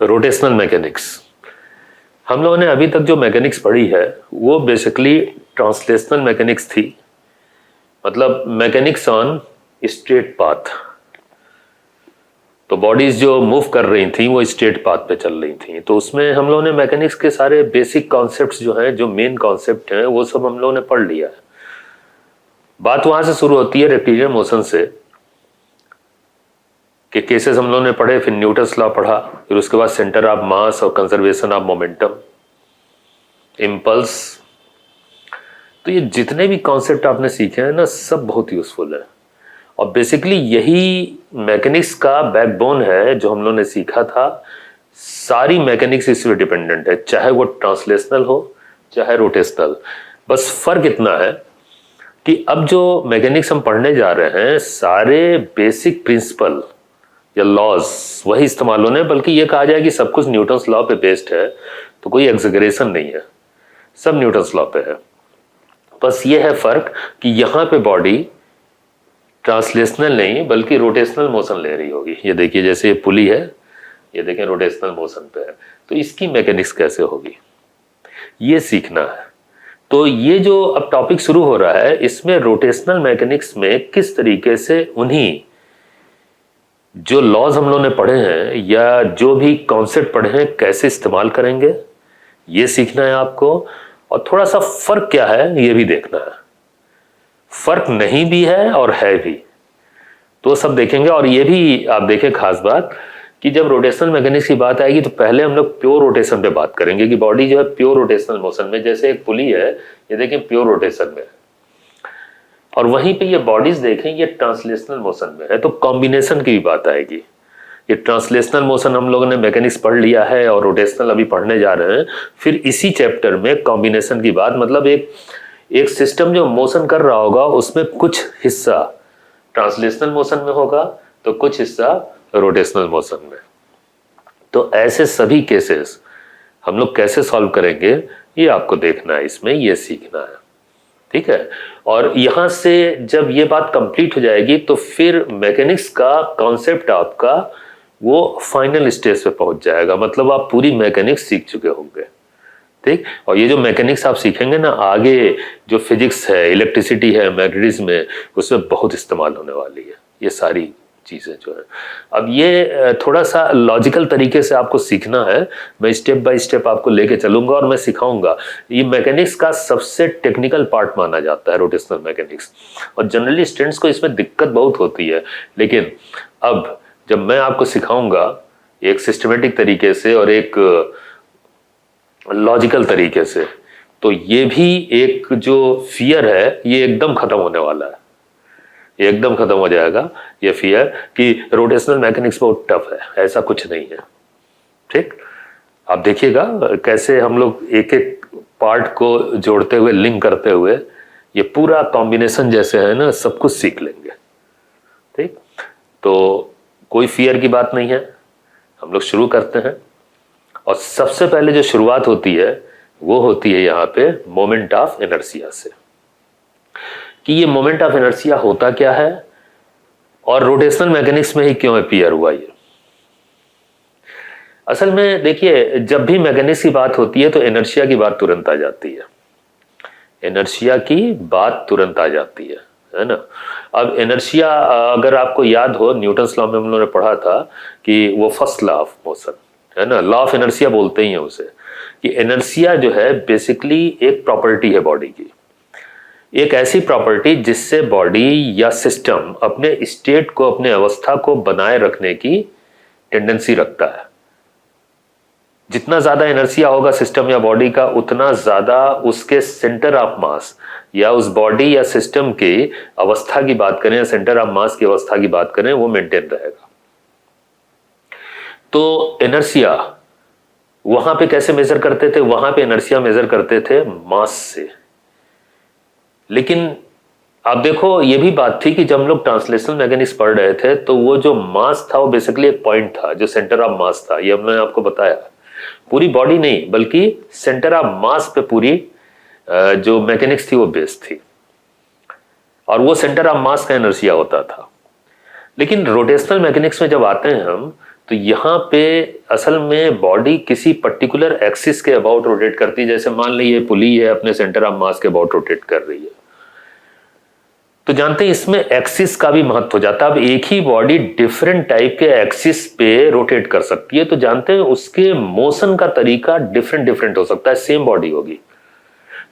Rotational mechanics. हम लोगों ने अभी तक जो मैकेनिक्स पढ़ी है वो बेसिकली ट्रांसलेशनल मैकेनिक्स थी, मतलब मैकेनिक्स ऑन स्ट्रेट पाथ। तो बॉडीज जो मूव कर रही थी वो स्ट्रेट पाथ पे चल रही थी, तो उसमें हम लोगों ने मैकेनिक्स के सारे बेसिक कॉन्सेप्ट्स जो हैं, जो मेन कॉन्सेप्ट हैं, वो सब हम लोगों ने पढ़ लिया है। बात वहां से शुरू होती है रेक्टिलिनियर मोशन से, कि केसेस हम लोगों ने पढ़े, फिर न्यूटन्स लॉ पढ़ा, फिर उसके बाद सेंटर ऑफ मास और कंजर्वेशन ऑफ मोमेंटम, इम्पल्स। तो ये जितने भी कॉन्सेप्ट आपने सीखे हैं ना, सब बहुत यूजफुल है। और बेसिकली यही मैकेनिक्स का बैकबोन है जो हम लोगों ने सीखा था। सारी मैकेनिक्स इस पे डिपेंडेंट है, चाहे वो ट्रांसलेशनल हो चाहे रोटेशनल। बस फर्क इतना है कि अब जो मैकेनिक्स हम पढ़ने जा रहे हैं, सारे बेसिक प्रिंसिपल या लॉज वही इस्तेमाल होने, बल्कि ये कहा जाए कि सब कुछ न्यूटन्स लॉ पे बेस्ड है, तो कोई एग्जेगरेशन नहीं है, सब न्यूटन्स लॉ पे है। बस ये है फर्क कि यहां पे बॉडी ट्रांसलेशनल नहीं बल्कि रोटेशनल मोशन ले रही होगी। ये देखिए, जैसे ये पुली है, ये देखें रोटेशनल मोशन पे है, तो इसकी मैकेनिक्स कैसे होगी ये सीखना है। तो ये जो अब टॉपिक शुरू हो रहा है, इसमें रोटेशनल मैकेनिक्स में किस तरीके से उन्हीं जो लॉज हम लोगों ने पढ़े हैं या जो भी कॉन्सेप्ट पढ़े हैं कैसे इस्तेमाल करेंगे, ये सीखना है आपको। और थोड़ा सा फर्क क्या है ये भी देखना है, फर्क नहीं भी है और है भी, तो सब देखेंगे। और ये भी आप देखें खास बात कि जब रोटेशनल मैकेनिक्स की बात आएगी तो पहले हम लोग प्योर रोटेशन पे बात करेंगे कि बॉडी जो है प्योर रोटेशनल मोशन में, जैसे एक पुली है, ये देखें प्योर रोटेशन में है, और वहीं पे ये बॉडीज देखें ये ट्रांसलेशनल मोशन में है, तो कॉम्बिनेशन की भी बात आएगी। ये ट्रांसलेशनल मोशन हम लोगों ने मैकेनिक्स पढ़ लिया है और रोटेशनल अभी पढ़ने जा रहे हैं, फिर इसी चैप्टर में कॉम्बिनेशन की बात, मतलब एक सिस्टम जो मोशन कर रहा होगा उसमें कुछ हिस्सा ट्रांसलेशनल मोशन में होगा तो कुछ हिस्सा रोटेशनल मोशन में। तो ऐसे सभी केसेस हम लोग कैसे सॉल्व करेंगे ये आपको देखना है, इसमें ये सीखना है, ठीक है। और यहां से जब ये बात कंप्लीट हो जाएगी तो फिर मैकेनिक्स का कॉन्सेप्ट आपका वो फाइनल स्टेज पे पहुंच जाएगा, मतलब आप पूरी मैकेनिक्स सीख चुके होंगे, ठीक। और ये जो मैकेनिक्स आप सीखेंगे ना, आगे जो फिजिक्स है, इलेक्ट्रिसिटी है, मैग्नेटिज्म में, उसमें बहुत इस्तेमाल होने वाली है ये सारी चीजें जो है। अब ये थोड़ा सा लॉजिकल तरीके से आपको सीखना है, मैं स्टेप बाय स्टेप आपको लेके चलूंगा और मैं सिखाऊंगा। ये मैकेनिक्स का सबसे टेक्निकल पार्ट माना जाता है रोटेशनल मैकेनिक्स, और जनरली स्टूडेंट्स को इसमें दिक्कत बहुत होती है। लेकिन अब जब मैं आपको सिखाऊंगा एक सिस्टमेटिक तरीके से और एक लॉजिकल तरीके से, तो ये भी एक जो फियर है ये एकदम खत्म होने वाला है, एकदम खत्म हो जाएगा ये फियर कि रोटेशनल मैकेनिक्स बहुत टफ है, ऐसा कुछ नहीं है, ठीक। आप देखिएगा कैसे हम लोग एक एक पार्ट को जोड़ते हुए, लिंक करते हुए ये पूरा कॉम्बिनेशन जैसे है ना, सब कुछ सीख लेंगे, ठीक। तो कोई फियर की बात नहीं है, हम लोग शुरू करते हैं। और सबसे पहले जो शुरुआत होती है वो होती है यहाँ पे मोमेंट ऑफ इनर्शिया से, कि ये मोमेंट ऑफ इनर्शिया होता क्या है और रोटेशनल मैकेनिक्स में ही क्यों अपीयर हुआ ये। असल में देखिए, जब भी मैकेनिक्स की बात होती है तो इनर्शिया की बात तुरंत आ जाती है, इनर्शिया की बात तुरंत आ जाती है ना। अब इनर्शिया अगर आपको याद हो, न्यूटन्स लॉ में हम लोगों ने पढ़ा था कि वो फर्स्ट लॉ ऑफ मोशन है ना, लॉ ऑफ इनर्शिया बोलते ही हैं उसे, कि इनर्शिया जो है बेसिकली एक प्रॉपर्टी है बॉडी की, एक ऐसी प्रॉपर्टी जिससे बॉडी या सिस्टम अपने स्टेट को, अपने अवस्था को बनाए रखने की टेंडेंसी रखता है। जितना ज्यादा इनर्शिया होगा सिस्टम या बॉडी का, उतना ज्यादा उसके सेंटर ऑफ मास या उस बॉडी या सिस्टम की अवस्था की बात करें, सेंटर ऑफ मास की अवस्था की बात करें, वो मेंटेन रहेगा। तो इनर्शिया वहां पे कैसे मेजर करते थे, वहां पे इनर्शिया मेजर करते थे मास से। लेकिन आप देखो, ये भी बात थी कि जब हम लोग ट्रांसलेशनल मैकेनिक्स पढ़ रहे थे तो वो जो मास था वो बेसिकली एक पॉइंट था जो सेंटर ऑफ मास था, ये हमने आपको बताया। पूरी बॉडी नहीं बल्कि सेंटर ऑफ मास पे पूरी जो मैकेनिक्स थी वो बेस्ड थी, और वो सेंटर ऑफ मास का इनर्शिया होता था। लेकिन रोटेशनल मैकेनिक्स में जब आते हैं हम, तो यहाँ पे असल में बॉडी किसी पर्टिकुलर एक्सिस के अबाउट रोटेट करती है। जैसे मान लीजिए पुली है, अपने सेंटर ऑफ मास के अबाउट रोटेट कर रही है, तो जानते हैं इसमें एक्सिस का भी महत्व हो जाता है। अब एक ही बॉडी डिफरेंट टाइप के एक्सिस पे रोटेट कर सकती है, तो जानते हैं उसके मोशन का तरीका डिफरेंट डिफरेंट हो सकता है। सेम बॉडी होगी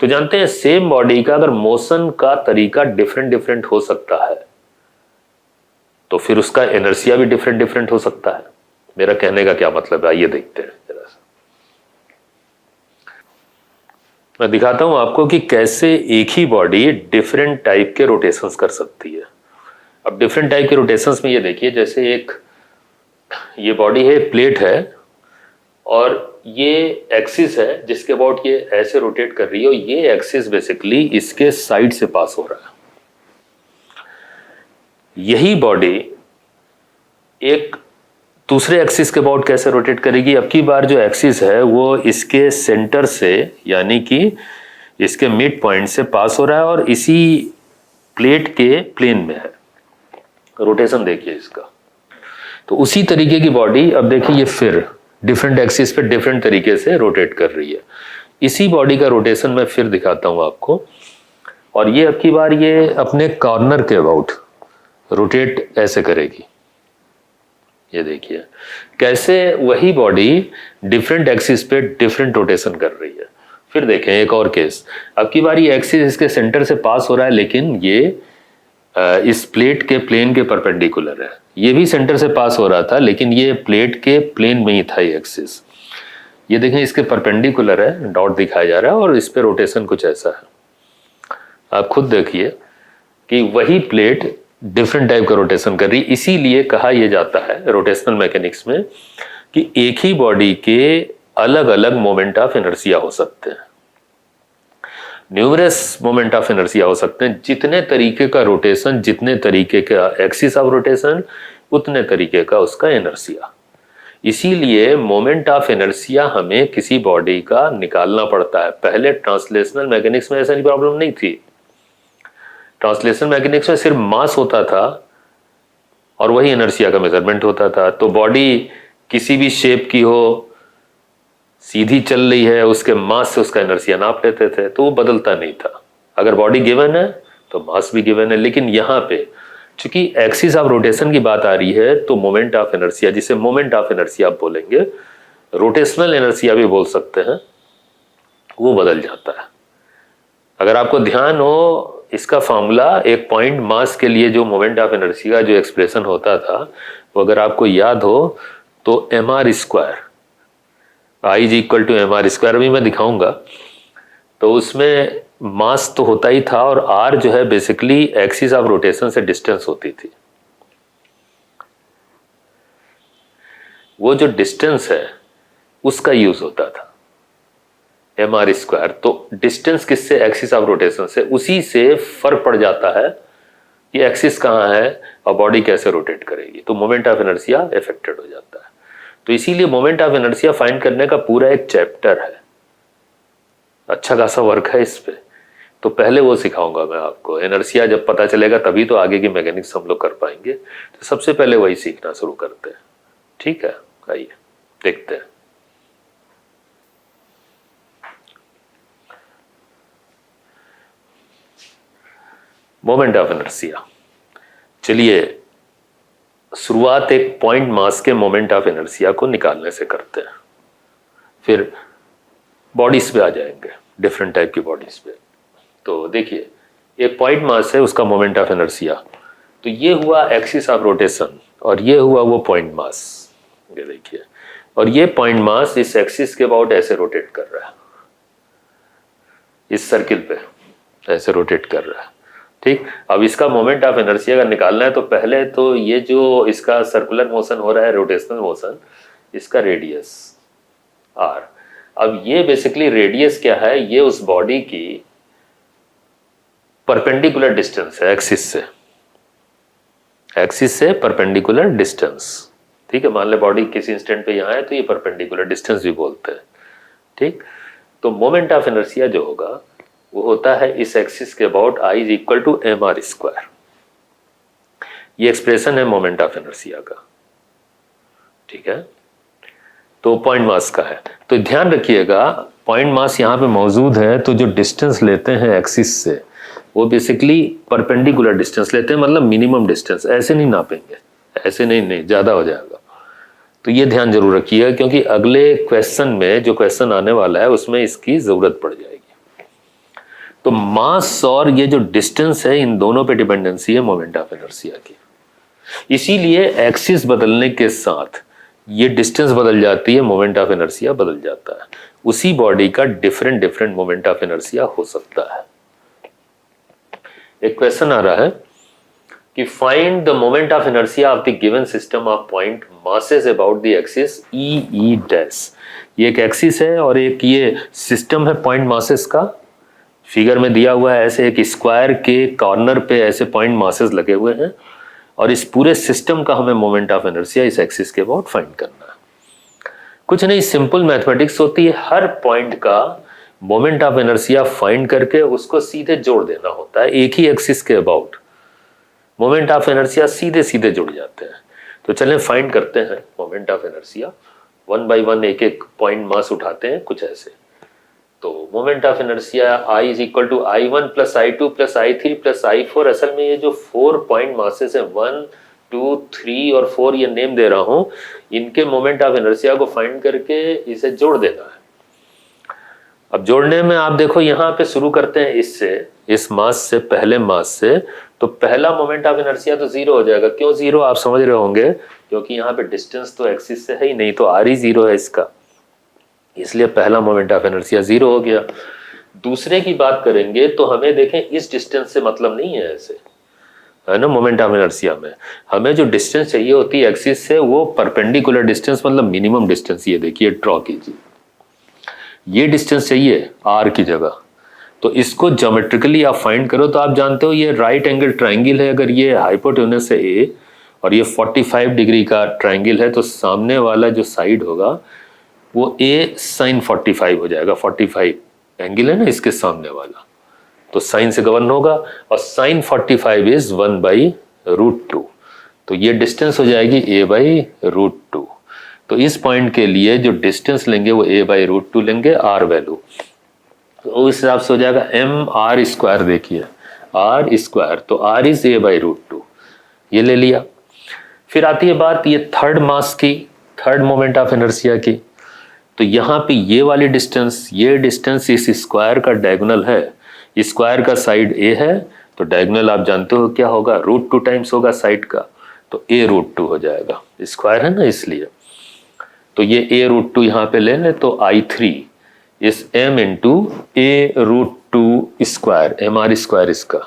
तो जानते हैं सेम बॉडी का अगर मोशन का तरीका डिफरेंट डिफरेंट हो सकता है तो फिर उसका इनर्शिया भी डिफरेंट डिफरेंट हो सकता है। मेरा कहने का क्या मतलब है, आइए देखते हैं जरा सा। मैं दिखाता हूं आपको कि कैसे एक ही बॉडी डिफरेंट टाइप के रोटेशंस कर सकती है। अब डिफरेंट टाइप के रोटेशंस में ये देखिए, जैसे एक ये बॉडी है, प्लेट है और ये एक्सिस है जिसके अबाउट ये ऐसे रोटेट कर रही है, और ये एक्सिस बेसिकली इसके साइड से पास हो रहा है। यही बॉडी एक दूसरे एक्सिस के अबाउट कैसे रोटेट करेगी। अब की बार जो एक्सिस है वो इसके सेंटर से यानी कि इसके मिड पॉइंट से पास हो रहा है और इसी प्लेट के प्लेन में है। रोटेशन देखिए इसका। तो उसी तरीके की बॉडी अब देखिए ये फिर डिफरेंट एक्सिस पे डिफरेंट तरीके से रोटेट कर रही है। इसी बॉडी का रोटेशन मैं फिर दिखाता हूं आपको, और ये अब की बार ये अपने कॉर्नर के अबाउट रोटेट ऐसे करेगी। ये देखिए कैसे वही बॉडी डिफरेंट एक्सिस पे डिफरेंट रोटेशन कर रही है। फिर देखें एक और केस, अब की बार ये एक्सिस इसके सेंटर से पास हो रहा है, लेकिन ये इस प्लेट के प्लेन के परपेंडिकुलर है। ये भी सेंटर से पास हो रहा था लेकिन ये प्लेट के प्लेन में ही था ये एक्सिस। ये देखें इसके परपेंडिकुलर है, डॉट दिखाया जा रहा है, और इस पे रोटेशन कुछ ऐसा है। आप खुद देखिए कि वही प्लेट डिफरेंट टाइप का रोटेशन कर रही। इसीलिए कहा यह जाता है रोटेशनल मैकेनिक्स में कि एक ही बॉडी के अलग अलग मोमेंट ऑफ इनर्शिया हो सकते हैं, न्यूमरस मोमेंट ऑफ इनर्शिया हो सकते हैं। जितने तरीके का रोटेशन, जितने तरीके का एक्सिस ऑफ रोटेशन, उतने तरीके का उसका इनर्शिया। इसीलिए मोमेंट ऑफ इनर्शिया हमें किसी बॉडी का निकालना पड़ता है। पहले ट्रांसलेशनल मैकेनिक्स में ऐसा प्रॉब्लम नहीं थी। ट्रांसलेशनल मैकेनिक्स में सिर्फ मास होता था और वही इनर्शिया का मेजरमेंट होता था। तो बॉडी किसी भी शेप की हो, सीधी चल रही है, उसके मास से उसका इनर्शिया नाप लेते थे, तो वो बदलता नहीं था। अगर बॉडी गिवन है तो मास भी गिवन है। लेकिन यहाँ पे चूंकि एक्सिस ऑफ रोटेशन की बात आ रही है तो मोमेंट ऑफ इनर्शिया, जिसे मोमेंट ऑफ इनर्शिया आप बोलेंगे, रोटेशनल इनर्शिया भी बोल सकते हैं, वो बदल जाता है। अगर आपको ध्यान हो, इसका फॉर्मूला एक पॉइंट मास के लिए जो मोमेंट ऑफ इनर्शिया जो एक्सप्रेशन होता था, वो अगर आपको याद हो तो mr², I is equal to mr²। अभी मैं दिखाऊंगा। तो उसमें मास तो होता ही था और r जो है बेसिकली एक्सिस ऑफ रोटेशन से डिस्टेंस होती थी। वो जो डिस्टेंस है उसका यूज होता था mr²। तो डिस्टेंस किससे, एक्सिस ऑफ रोटेशन से, उसी से फर्क पड़ जाता है कि एक्सिस कहाँ है और बॉडी कैसे रोटेट करेगी। तो मोमेंट ऑफ इनर्शिया अफेक्टेड हो जाता है। तो इसीलिए मोमेंट ऑफ इनर्शिया फाइंड करने का पूरा एक चैप्टर है, अच्छा खासा वर्क है इस पे। तो पहले वो सिखाऊंगा मैं आपको। इनर्शिया जब पता चलेगा तभी तो आगे की मैकेनिक्स हम लोग कर पाएंगे। तो सबसे पहले वही सीखना शुरू करते हैं, ठीक है। आइए देखते हैं। मोमेंट ऑफ इनर्शिया, चलिए शुरुआत एक पॉइंट मास के मोमेंट ऑफ इनर्शिया को निकालने से करते हैं, फिर बॉडीज पे आ जाएंगे, डिफरेंट टाइप की बॉडीज पे। तो देखिए एक पॉइंट मास है, उसका मोमेंट ऑफ इनर्शिया, तो ये हुआ एक्सिस ऑफ रोटेशन और ये हुआ वो पॉइंट मास। ये देखिए, और ये पॉइंट मास इस एक्सिस के अबाउट ऐसे रोटेट कर रहा है, इस सर्किल पे ऐसे रोटेट कर रहा है, ठीक। अब इसका मोमेंट ऑफ इनर्शिया का निकालना है तो पहले तो ये जो इसका सर्कुलर मोशन हो रहा है, रोटेशनल मोशन, इसका रेडियस r। अब ये बेसिकली रेडियस क्या है, ये उस बॉडी की परपेंडिकुलर डिस्टेंस है एक्सिस से, एक्सिस से परपेंडिकुलर डिस्टेंस, ठीक है। मान ले बॉडी किसी इंस्टेंट पे यहाँ है तो ये परपेंडिकुलर डिस्टेंस भी बोलते हैं, ठीक। तो मोमेंट ऑफ इनर्शिया जो होगा वो होता है इस एक्सिस के about I is equal to mr²। ये एक्सप्रेशन है मोमेंट ऑफ इनर्शिया का, ठीक है, तो पॉइंट मास का है। तो ध्यान रखिएगा पॉइंट मास यहाँ पे मौजूद है, तो जो डिस्टेंस लेते हैं एक्सिस से वो बेसिकली परपेंडिकुलर डिस्टेंस लेते हैं, मतलब मिनिमम डिस्टेंस, ऐसे नहीं नापेंगे, ऐसे नहीं ज़्यादा हो जाएगा। तो ये ध्यान जरूर रखिएगा, क्योंकि अगले क्वेश्चन में जो क्वेश्चन आने वाला है उसमें इसकी ज़रूरत पड़ जाएगी। तो मास और ये जो डिस्टेंस है, इन दोनों पे डिपेंडेंसी है मोमेंट ऑफ इनर्शिया की। इसीलिए एक्सिस बदलने के साथ ये डिस्टेंस बदल जाती है, मोमेंट ऑफ इनर्शिया बदल जाता है। उसी बॉडी का different different moment of inertia हो सकता है। एक क्वेश्चन आ रहा है कि find the moment of inertia of the given system of point masses about the axis E dash. ये एक एक्सिस है और एक ये सिस्टम है पॉइंट मासेस का। फिगर में दिया हुआ है ऐसे एक स्क्वायर के कॉर्नर पे ऐसे पॉइंट मासेस लगे हुए हैं, और इस पूरे सिस्टम का हमें मोमेंट ऑफ इनर्शिया इस एक्सिस के अबाउट फाइंड करना है। कुछ नहीं, सिंपल मैथमेटिक्स होती है। हर पॉइंट का मोमेंट ऑफ इनर्शिया फाइंड करके उसको सीधे जोड़ देना होता है। एक ही एक्सिस के अबाउट मोमेंट ऑफ इनर्शिया सीधे सीधे जुड़ जाते हैं। तो चलें फाइंड करते हैं moment of inertia. One by one एक एक पॉइंट मास उठाते हैं कुछ ऐसे। तो moment of inertia I is equal to I1 plus I2 plus I3 plus I4। असल में ये जो 4 पॉइंट मासेस हैं 1, 2, 3 और 4 ये नेम दे रहा हूं, इनके मोमेंट ऑफ इनर्शिया को फाइंड करके इसे जोड़ देना है। अब जोड़ने में आप देखो यहाँ पे शुरू करते हैं इससे, इस मास से, पहले मास से। तो पहला मोमेंट ऑफ इनर्शिया तो जीरो हो जाएगा। क्यों जीरो आप समझ रहे होंगे, क्योंकि यहाँ पे डिस्टेंस तो एक्सिस से है ही नहीं, तो आर ही जीरो है इसका, इसलिए पहला मोमेंट ऑफ इनर्शिया जीरो हो गया। दूसरे की बात करेंगे तो हमें देखें इस डिस्टेंस से मतलब नहीं है ऐसे, है ना। मोमेंट ऑफ इनर्शिया में हमें जो डिस्टेंस चाहिए होती है एक्सिस से, वो परपेंडिकुलर डिस्टेंस, मतलब मिनिमम डिस्टेंस। ये देखिए ड्रॉ कीजिए, ये डिस्टेंस चाहिए आर की जगह। तो इसको ज्योमेट्रिकली आप फाइंड करो तो आप जानते हो ये राइट एंगल ट्राइंगल है। अगर ये हाइपोटेन्यूस है ए और ये 45 डिग्री का ट्राइंगल है, तो सामने वाला जो साइड होगा वो ए साइन 45 हो जाएगा। 45 एंगल है ना इसके सामने वाला, तो साइन से गवर्न होगा, और साइन 45 इज 1/√2। तो ये डिस्टेंस हो जाएगी a/√2। तो इस पॉइंट के लिए जो डिस्टेंस लेंगे वो a/√2 लेंगे, आर वैल्यू। तो उस हिसाब से हो जाएगा mr²। देखिए r², तो r इज a/√2, ये ले लिया। फिर आती है बात ये थर्ड मास की, थर्ड मोमेंट ऑफ इनर्शिया की। तो यहाँ पे ये वाली डिस्टेंस, ये डिस्टेंस इस स्क्वायर का डायगोनल है। स्क्वायर का साइड a है, तो डायगोनल आप जानते हो क्या होगा, √2 टाइम्स होगा साइड का, तो a√2 हो जाएगा। स्क्वायर है ना इसलिए, तो ये a√2 यहाँ पे ले लें, तो I3 इस m into a√2 square, mr² इसका।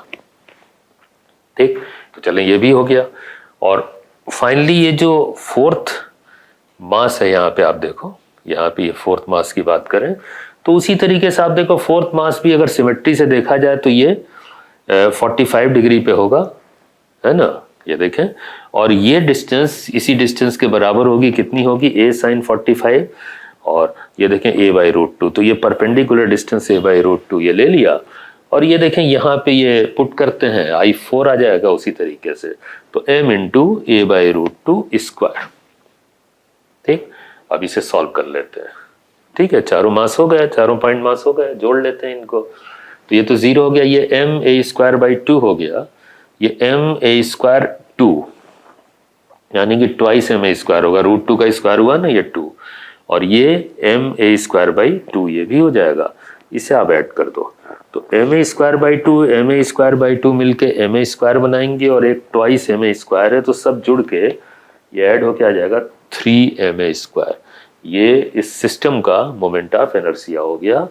ठीक, तो चलें ये भी हो गया। और फाइनली ये जो फोर्थ मास है यहाँ पे, आप देखो यहाँ पे ये फोर्थ मास की बात करें तो उसी तरीके से आप देखो फोर्थ मास भी अगर सिमेट्री से देखा जाए तो ये 45 डिग्री पे होगा, है ना। ये देखें, और ये डिस्टेंस इसी डिस्टेंस के बराबर होगी, कितनी होगी, a साइन 45, और ये देखें a/√2। तो ये परपेंडिकुलर डिस्टेंस a/√2 ये ले लिया। और ये देखें यहाँ पे ये पुट करते हैं, I4 आ जाएगा उसी तरीके से, तो m इंटू a/√2 स्क्वायर। ठीक, अब इसे सॉल्व कर लेते हैं। ठीक है, चारों मास हो गया, चारों पॉइंट मास हो गए, जोड़ लेते हैं इनको। तो ये तो जीरो हो गया, ये ma²/2 हो गया, ये ma²2 यानी कि ट्वाइस ma² होगा, √2 का स्क्वायर हुआ ना ये 2, और ये ma²/2 ये भी हो जाएगा। इसे आप ऐड कर दो, तो ma²/2 मिलके ma² बनाएंगे, और एक ट्वाइस ma² है, तो सब जुड़ के ये ऐड होके आ जाएगा 3ma²। ये इस सिस्टम का मोमेंट ऑफ इनर्शिया हो गया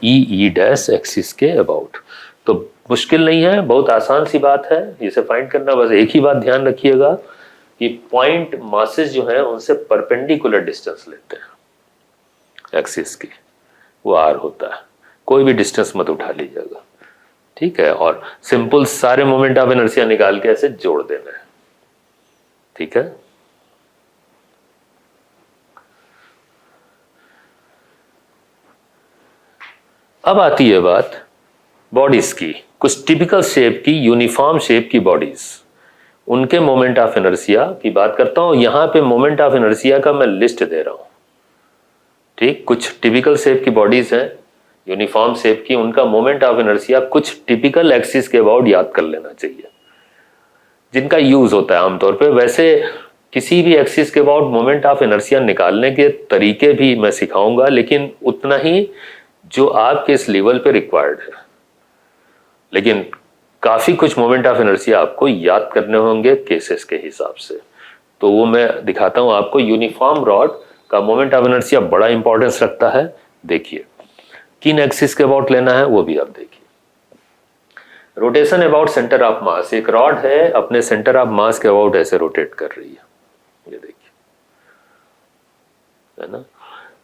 ई डैश एक्सिस के अबाउट। तो मुश्किल नहीं है, बहुत आसान सी बात है इसे फाइंड करना। बस एक ही बात ध्यान रखिएगा कि पॉइंट मासेस जो है उनसे परपेंडिकुलर डिस्टेंस लेते हैं एक्सिस की, वो आर होता है। कोई भी डिस्टेंस मत उठा लीजिएगा, ठीक है। और सिंपल सारे मोमेंट ऑफ इनर्शिया निकाल के ऐसे जोड़ देना है, ठीक है। अब आती है बात बॉडीज की, कुछ टिपिकल शेप की, यूनिफॉर्म शेप की बॉडीज, उनके मोमेंट ऑफ इनर्शिया की बात करता हूँ। यहाँ पे मोमेंट ऑफ इनर्शिया का मैं लिस्ट दे रहा हूँ, ठीक। कुछ टिपिकल शेप की बॉडीज हैं, यूनिफॉर्म शेप की, उनका मोमेंट ऑफ इनर्शिया कुछ टिपिकल एक्सिस के अबाउट याद कर लेना चाहिए, जिनका यूज होता है आमतौर पे। वैसे किसी भी एक्सिस के अबाउट मोमेंट ऑफ इनर्शिया निकालने के तरीके भी मैं सिखाऊंगा, लेकिन उतना ही जो आपके इस लेवल पे रिक्वायर्ड है। लेकिन काफी कुछ मोमेंट ऑफ इनर्शिया आपको याद करने होंगे केसेस के हिसाब से, तो वो मैं दिखाता हूं आपको। यूनिफॉर्म रॉड का मोमेंट ऑफ इनर्शिया बड़ा इंपॉर्टेंस रखता है। देखिए किन एक्सिस के अबाउट लेना है वो भी आप देखिए। रोटेशन अबाउट सेंटर ऑफ मास, एक रॉड है अपने सेंटर ऑफ मास के अबाउट ऐसे रोटेट कर रही है, ये देखिए, है ना।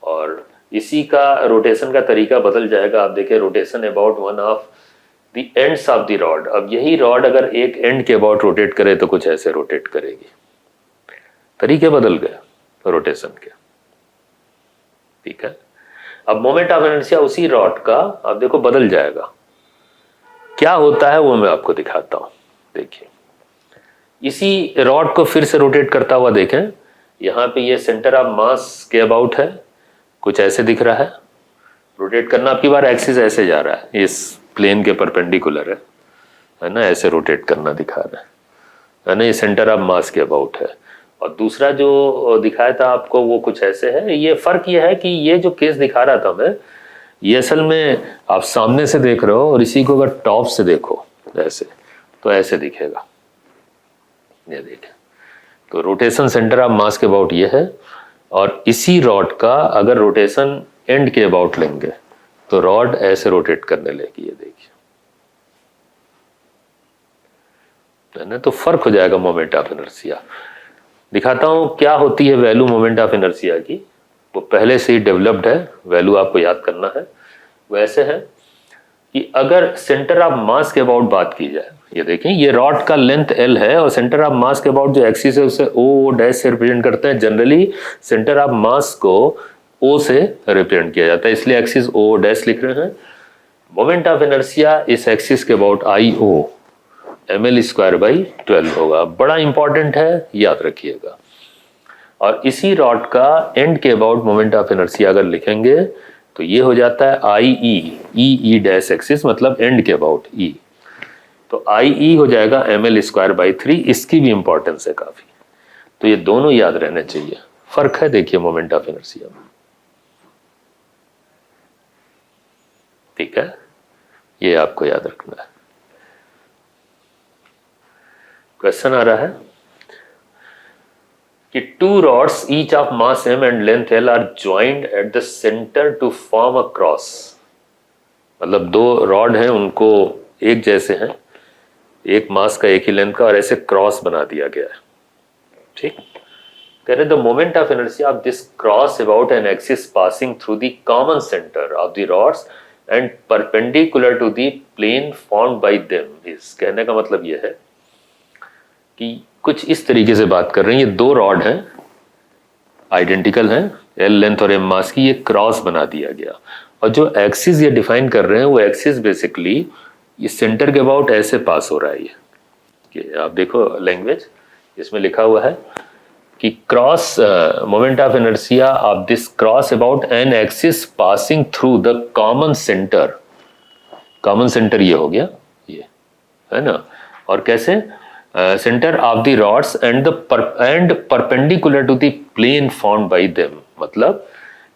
और इसी का रोटेशन का तरीका बदल जाएगा। आप देखिए rotation about one of the ends of the rod. अब यही रॉड अगर एक एंड के अबाउट रोटेट करे तो कुछ ऐसे रोटेट करेगी, तरीके बदल गए रोटेशन के, ठीक है। अब मोमेंट ऑफ इनर्शिया उसी रॉड का अब देखो बदल जाएगा, क्या होता है वो मैं आपको दिखाता हूं। देखिए इसी रॉड को फिर से रोटेट करता हुआ देखें, यहां पे ये सेंटर ऑफ मास के अबाउट है, कुछ ऐसे दिख रहा है। रोटेट करना आपकी बार एक्सिस ऐसे जा रहा है, इस प्लेन के परपेंडिकुलर है ना, ऐसे रोटेट करना दिखा रहा है ना, ये सेंटर ऑफ मास के अबाउट है। और दूसरा जो दिखाया था आपको वो कुछ ऐसे है। ये फर्क ये है कि ये जो केस दिखा रहा था मैं, ये असल में आप सामने से देख रहे हो, और इसी को अगर टॉप से देखो ऐसे तो ऐसे दिखेगा, ये देखें। तो रोटेशन सेंटर ऑफ मास के अबाउट ये है, और इसी रॉड का अगर रोटेशन एंड के अबाउट लेंगे तो रॉड ऐसे रोटेट करने लगी, ये देखिए, है ना। तो फर्क हो जाएगा मोमेंट ऑफ इनर्शिया। दिखाता हूं क्या होती है वैल्यू मोमेंट ऑफ इनर्शिया की, वो पहले से ही डेवलप्ड है, वैल्यू आपको याद करना है। वैसे है कि अगर सेंटर ऑफ मास के अबाउट बात की जाए, ये देखें ये रॉड का लेंथ L है, और सेंटर ऑफ मास के अबाउट जो एक्सिस है उसे O डैश से रिप्रेजेंट करते हैं। जनरली सेंटर ऑफ मास को O से रिप्रेजेंट किया जाता है, इसलिए एक्सिस O डैश लिख रहे हैं। मोमेंट ऑफ इनर्शिया इस एक्सिस के अबाउट I_O ml²/12 होगा, बड़ा इंपॉर्टेंट है, याद रखिएगा। और इसी रॉड का एंड के अबाउट मोमेंट ऑफ इनर्शिया अगर लिखेंगे तो ये हो जाता है IE डैश एक्सिस, मतलब एंड के अबाउट E, तो IE हो जाएगा ml²/3। इसकी भी इंपॉर्टेंस है काफी, तो ये दोनों याद रहने चाहिए। फर्क है देखिए मोमेंट ऑफ इनर्शिया में, ठीक है, ये आपको याद रखना है। क्वेश्चन आ रहा है कि two rods each of mass m and length L are joint at the centre to form a cross. मतलब दो रॉड हैं, उनको एक जैसे हैं, एक मास का एक ही लेंथ का, और ऐसे क्रॉस बना दिया गया है, ठीक। कह रहे the moment of inertia of this cross about an axis passing through the common centre of the rods and perpendicular to the plane formed by them. इस कहने का मतलब यह है कि कुछ इस तरीके से बात कर रहे हैं, ये दो रॉड हैं, आइडेंटिकल हैं, L लेंथ और M मास की, ये क्रॉस बना दिया गया। और जो एक्सिस ये डिफाइन कर रहे हैं वो एक्सिस बेसिकली ये सेंटर के अबाउट ऐसे पास हो रहा है। ये कि आप देखो लैंग्वेज, इसमें लिखा हुआ है कि cross moment of inertia of this cross about an axis passing through the common centre. Common centre ये हो गया, ये है ना। और कैसे centre of the rods and perpendicular to the plane formed by them, मतलब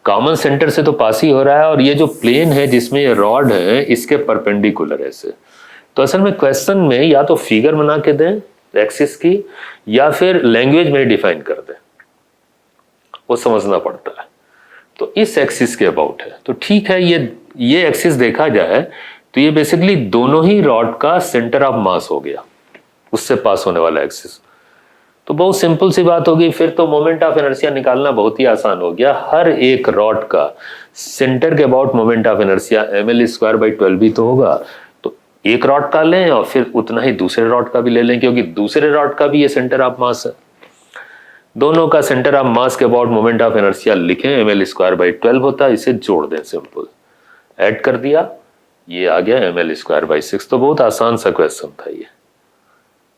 कॉमन सेंटर से तो पास ही हो रहा है, और ये जो प्लेन है जिसमें ये रॉड है इसके परपेंडिकुलर ऐसे। तो असल में क्वेश्चन में या तो फिगर बना के दें एक्सिस की, या फिर लैंग्वेज में डिफाइन कर दें, वो समझना पड़ता है। तो इस एक्सिस के अबाउट है, तो ठीक है, ये एक्सिस देखा जाए तो ये बेसिकली दोनों ही रॉड का सेंटर ऑफ मास हो गया, उससे पास होने वाला एक्सिस। तो बहुत सिंपल सी बात होगी, फिर तो मोमेंट ऑफ इनर्शिया निकालना बहुत ही आसान हो गया। हर एक रॉड का सेंटर के about moment of inertia ml²/12 भी तो होगा, तो एक रॉड का लें और फिर उतना ही दूसरे रॉड का भी ले लें, क्योंकि दूसरे रॉड का भी ये सेंटर ऑफ मास है। दोनों का सेंटर ऑफ मास के अबाउट मोमेंट ऑफ इनर्शिया लिखें, ml²/12 होता है, इसे जोड़ दें, सिंपल ऐड कर दिया, ये आ गया ml²/6। तो बहुत आसान सा क्वेश्चन था ये,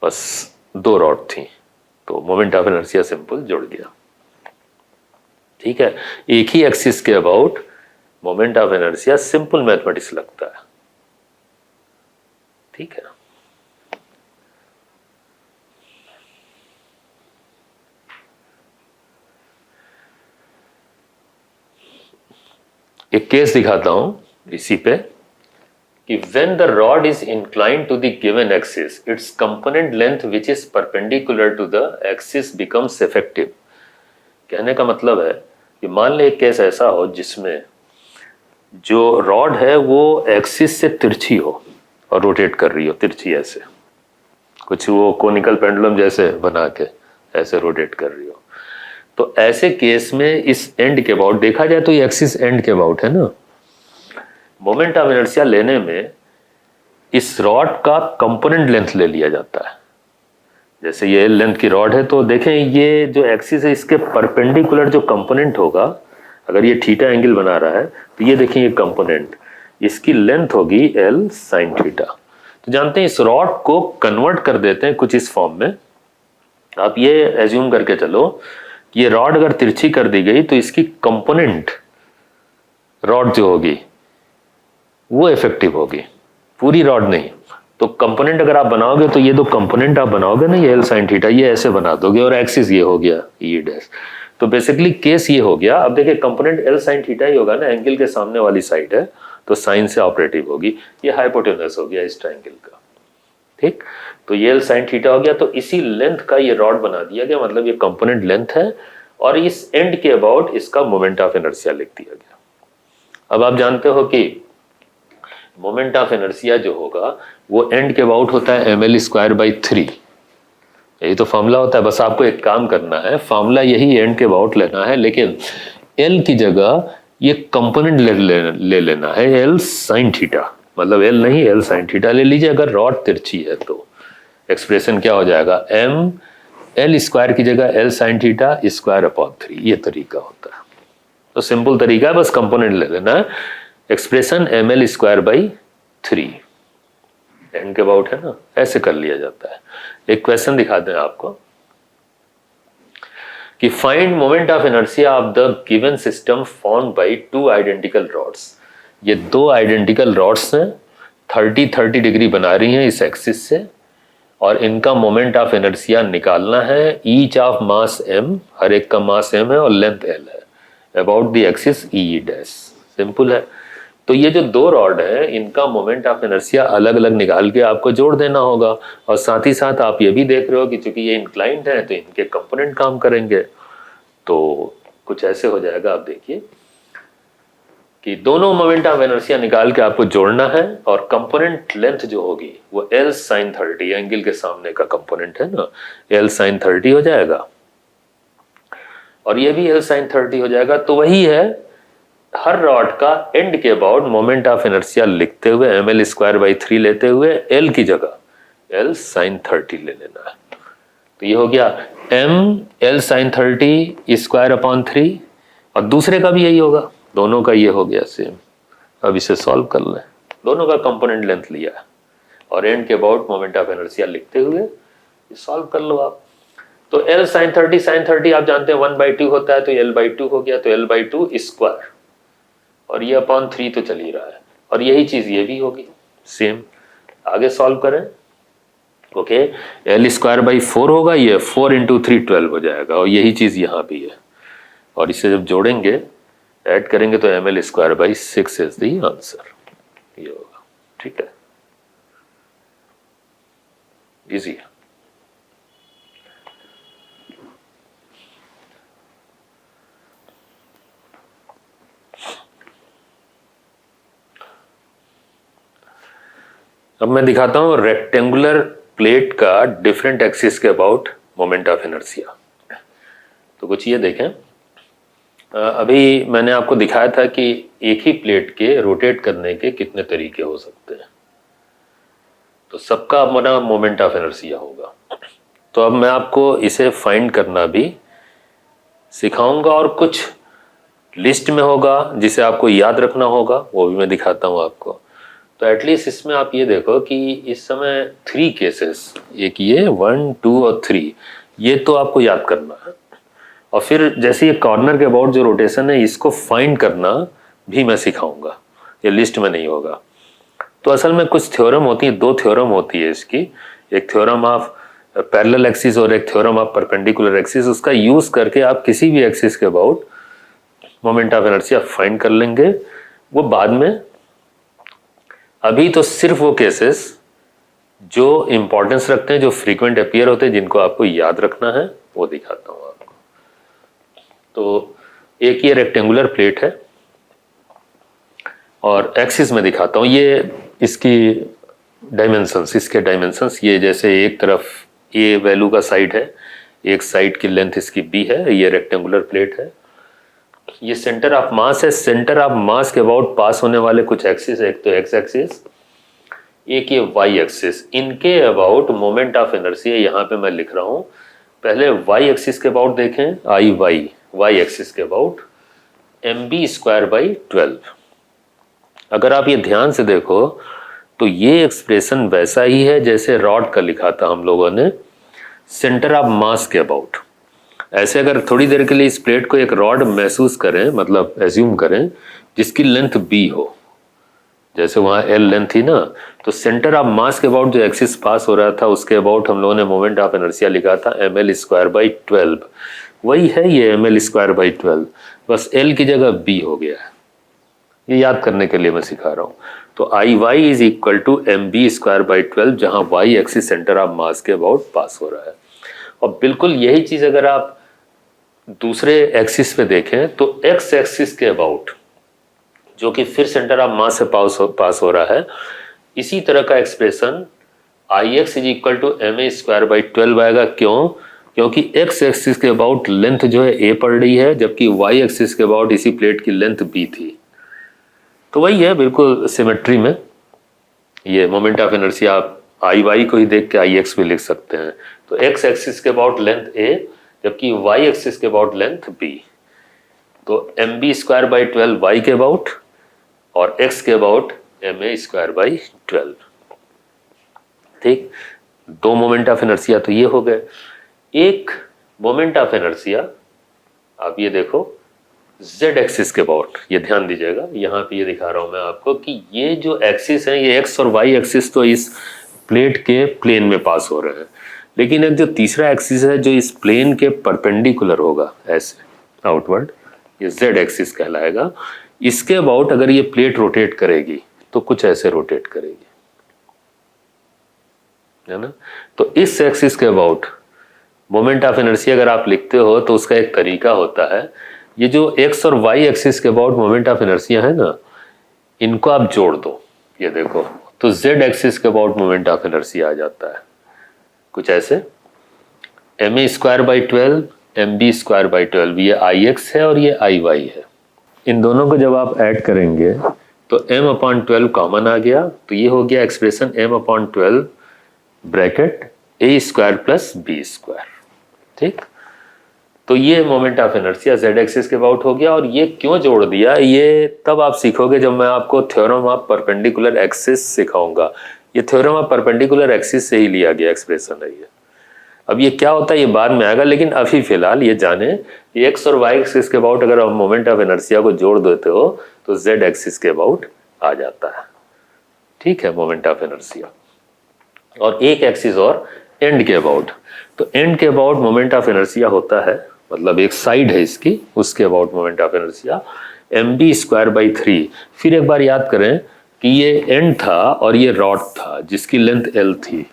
बस 2 रॉड थी, तो मोमेंट ऑफ इनर्शिया सिंपल जुड़ गया। ठीक है, एक ही एक्सिस के about moment of inertia simple mathematics लगता है। ठीक है, एक केस दिखाता हूं इसी पे कि when the rod is inclined to the given axis, its component length which is perpendicular to the axis becomes effective। कहने का मतलब है कि मान ले एक केस ऐसा हो जिसमें जो रॉड है वो एक्सिस से तिरछी हो और रोटेट कर रही हो तिरछी, ऐसे कुछ वो कोनिकल पेंडुलम जैसे बना के ऐसे रोटेट कर रही हो। तो ऐसे केस में इस एंड के अबाउट देखा जाए तो ये एक्सिस एंड के अबाउट है ना, मोमेंट ऑफ इनर्शिया लेने में इस रॉड का कंपोनेंट लेंथ ले लिया जाता है। जैसे ये लेंथ की रॉड है तो देखें ये जो एक्सिस है इसके परपेंडिकुलर जो कंपोनेंट होगा, अगर ये थीटा एंगल बना रहा है तो ये देखें ये कंपोनेंट, इसकी लेंथ होगी L sin थीटा। तो जानते हैं इस रॉड को कन्वर्ट कर देते हैं कुछ इस फॉर्म में। आप ये एज्यूम करके चलो कि ये रॉड अगर तिरछी कर दी गई तो इसकी कंपोनेंट रॉड जो होगी वो इफेक्टिव होगी, पूरी रॉड नहीं। तो कंपोनेंट अगर आप बनाओगे तो ये दो कंपोनेंट आप बनाओगे ना, ये L sin थीटा ये ऐसे बना दोगे और एक्सिस ये हो गया E डैश। तो बेसिकली केस ये हो गया। अब देखिए कंपोनेंट L sin थीटा ही होगा ना, एंगल के सामने वाली साइड है तो साइन से ऑपरेटिव होगी, ये हाइपोटेनस हो गया इस ट्रायंगल का। ठीक, तो ये L sin थीटा हो गया, तो इसी लेंथ का ये रॉड बना दिया गया, मतलब ये कंपोनेंट लेंथ है और इस एंड के अबाउट इसका मोमेंट ऑफ इनर्शिया लिख दिया गया। अब आप जानते हो कि मोमेंट ऑफ इनर्शिया जो होगा वो एंड के अबाउट होता है ml²/3। यही तो फॉर्मूला होता है, बस आपको एक काम करना है, फॉर्मूला यही एंड के अबाउट लेना है, लेकिन L की जगह ये कंपोनेंट ले लेना है L sin थीटा, मतलब L नहीं L sin थीटा ले लीजिए। अगर रॉड तिरछी है तो एक्सप्रेशन क्या हो जाएगा, m L² की जगह L sin थीटा (2/3), ये तरीका होता है। तो सिंपल तरीका है, बस कंपोनेंट ले लेना है। एक्सप्रेशन ml²/3 एंड के अबाउट है ना, ऐसे कर लिया जाता है। एक क्वेश्चन दिखाते हैं आपको कि find moment of inertia of the given system formed by 2 identical rods. ये 2 आइडेंटिकल रॉड्स हैं, 30-30 डिग्री बना रही हैं इस एक्सिस से, और इनका मोमेंट ऑफ इनर्शिया निकालना है। ईच ऑफ मास m, हर एक का मास m है और लेंथ l है, about the axis E dash. Simple है। तो ये जो 2 रॉड है इनका मोमेंट ऑफ इनर्शिया अलग अलग निकाल के आपको जोड़ देना होगा, और साथ ही साथ आप ये भी देख रहे हो कि चूंकि ये इंक्लाइंड है तो इनके कंपोनेंट काम करेंगे। तो कुछ ऐसे हो जाएगा, आप देखिए कि दोनों मोमेंट ऑफ इनर्शिया निकाल के आपको जोड़ना है, और कंपोनेंट लेंथ जो होगी वो L sin 30, एंगल के सामने का कंपोनेंट है ना, L sin 30 हो जाएगा, और ये भी L sin 30 हो जाएगा। तो वही है, हर रॉड का एंड के अबाउट मोमेंट ऑफ इनर्शिया लिखते हुए ml²/3 लेते हुए L की जगह L sin 30 ले लेना है। तो ये हो गया m L sin 30 (2/3), और दूसरे का भी यही होगा, दोनों का ये हो गया सेम। अब इसे सॉल्व कर लें, दोनों का कंपोनेंट लेंथ लिया है और एंड के अबाउट मोमेंट ऑफ इनर्शिया लिखते हुए ये सॉल्व कर लो आप। तो L sin 30 आप जानते हैं 1/2 होता है, तो L/2 हो गया, तो L/2², और ये (3) तो चल ही रहा है, और यही चीज ये भी होगी सेम। आगे सॉल्व करें, ओके, L²/4 होगा, ये 4 × 3 12 हो जाएगा, और यही चीज यहाँ भी है। और इसे जब जोड़ेंगे ऐड करेंगे तो ml²/6 इज द आंसर, ये होगा। ठीक है, इजी है। अब मैं दिखाता हूं रेक्टेंगुलर प्लेट का डिफरेंट एक्सिस के अबाउट मोमेंट ऑफ इनर्शिया। तो कुछ ये देखें, अभी मैंने आपको दिखाया था कि एक ही प्लेट के रोटेट करने के कितने तरीके हो सकते हैं, तो सबका अपना मोमेंट ऑफ इनर्शिया होगा। तो अब मैं आपको इसे फाइंड करना भी सिखाऊंगा, और कुछ लिस्ट में होगा जिसे आपको याद रखना होगा, वो भी मैं दिखाता हूं आपको। तो एटलीस्ट इसमें आप ये देखो कि इस समय 3 केसेस, एक ये 1 2 और 3, ये तो आपको याद करना है। और फिर जैसे ये कॉर्नर के अबाउट जो रोटेशन है इसको फाइंड करना भी मैं सिखाऊंगा, ये लिस्ट में नहीं होगा। तो असल में कुछ थ्योरम होती है, 2 थ्योरम होती है इसकी, एक थ्योरम ऑफ पैरेलल एक्सिस और एक थ्योरम ऑफ परपेंडिकुलर एक्सिस। उसका यूज करके आप किसी भी एक्सिस के about moment of inertia find कर लेंगे, वो बाद में। अभी तो सिर्फ वो केसेस जो इंपॉर्टेंस रखते हैं, जो फ्रीक्वेंट अपीयर होते हैं, जिनको आपको याद रखना है, वो दिखाता हूं आपको। तो एक ये रेक्टेंगुलर प्लेट है और एक्सिस में दिखाता हूं, ये इसकी डायमेंशंस, इसके डायमेंशंस, ये जैसे एक तरफ ए वैल्यू का साइड है, एक साइड की लेंथ इसकी बी है, ये रेक्टेंगुलर प्लेट है। ये सेंटर ऑफ मास है, सेंटर ऑफ मास के अबाउट पास होने वाले कुछ एक्सिस है, एक तो एक्स एक्सिस, एक ये वाई एक्सिस। इनके अबाउट मोमेंट ऑफ इनर्शिया यहाँ पे मैं लिख रहा हूँ। पहले वाई एक्सिस के अबाउट देखें, आई वाई, वाई एक्सिस के अबाउट mv²/12। अगर आप ये ध्यान से देखो तो ये एक्सप्रेशन वैसा ही है जैसे रॉड का लिखा था हम लोगों ने, सेंटर ऑफ मास के अबाउट। ऐसे अगर थोड़ी देर के लिए इस प्लेट को एक रॉड महसूस करें, मतलब एज्यूम करें, जिसकी लेंथ बी हो, जैसे वहां एल लेंथ थी ना, तो सेंटर ऑफ मास के अबाउट जो एक्सिस पास हो रहा था उसके अबाउट हम लोगों ने मोमेंट ऑफ इनर्शिया लिखा था ml²/12। वही है ये ml²/12, बस एल की जगह बी हो गया है। ये याद करने के लिए मैं सिखा रहा हूँ। तो I Y is equal to mb²/12, जहां Y axis centre of mass के अबाउट पास हो रहा है। और बिल्कुल यही चीज अगर आप दूसरे एक्सिस पे देखें तो एक्स एक्सिस के अबाउट, जो कि फिर सेंटर ऑफ मास से पास हो रहा है, इसी तरह का expression I X is equal to ma²/12 आएगा। क्यों? क्योंकि एक्स एक्सिस के अबाउट लेंथ जो है ए पड़ रही है, जबकि वाई एक्सिस के अबाउट इसी प्लेट की लेंथ बी थी। तो वही है बिल्कुल सिमेट्री में। ये मोमेंट ऑफ इनर्शिया आप आई वाई को ही देख के आई एक्स भी लिख सकते हैं। तो एक्स एक्सिस के अबाउट लेंथ ए, जबकि वाई एक्सिस के अबाउट लेंथ बी। तो mb²/12 वाई के अबाउट और x के अबाउट ma²/12। ठीक, 2 मोमेंट ऑफ इनर्शिया तो ये हो गए। एक मोमेंट ऑफ इनर्शिया आप ये देखो z एक्सिस के अबाउट, ये ध्यान दीजिएगा, यहाँ पे ये दिखा रहा हूं मैं आपको कि ये जो एक्सिस है, ये x और y एक्सिस तो इस प्लेट के प्लेन में पास हो रहे हैं, लेकिन एक जो तीसरा एक्सिस है जो इस प्लेन के परपेंडिकुलर होगा ऐसे आउटवर्ड, ये z एक्सिस कहलाएगा। इसके अबाउट अगर ये प्लेट रोटेट करेगी तो कुछ ऐसे रोटेट करेगी, है ना। तो इस एक्सिस के अबाउट मोमेंट ऑफ इनर्शिया अगर आप लिखते हो तो उसका एक तरीका होता है, ये जो एक्स और वाई एक्सिस के अबाउट मोमेंट ऑफ इनर्शिया है ना, इनको आप जोड़ दो, ये देखो, तो जेड एक्सिस के अबाउट मोमेंट ऑफ इनर्शिया आ जाता है कुछ ऐसे ma²/12 mb²/12। ये आई एक्स है और ये आई वाई है। इन दोनों को जब आप ऐड करेंगे तो m/12 कॉमन आ गया, तो ये हो गया expression m/12 bracket a² + b²। ठीक, तो ये moment of inertia z axis के अबाउट हो गया। और ये क्यों जोड़ दिया, ये तब आप सीखोगे जब मैं आपको थ्योरम ऑफ परपेंडिकुलर एक्सिस सिखाऊंगा। ये थ्योरम ऑफ परपेंडिकुलर एक्सिस से ही लिया गया एक्सप्रेशन है ये। अब ये क्या होता है ये बाद में आएगा, लेकिन अभी फिलहाल ये जाने कि एक्स और वाई एक्सिस के अबाउट अगर आप मोमेंट ऑफ इनर्शिया को जोड़ देते हो तो जेड एक्सिस के अबाउट आ जाता है। ठीक है, मोमेंट ऑफ इनर्शिया। और एक एक्सिस और एंड के अबाउट, तो एंड के अबाउट मोमेंट ऑफ इनर्शिया होता है, मतलब एक साइड है इसकी, उसके about moment of inertia mb²/3। फिर एक बार याद करें कि ये एंड था और ये रॉड था जिसकी लेंथ l थी,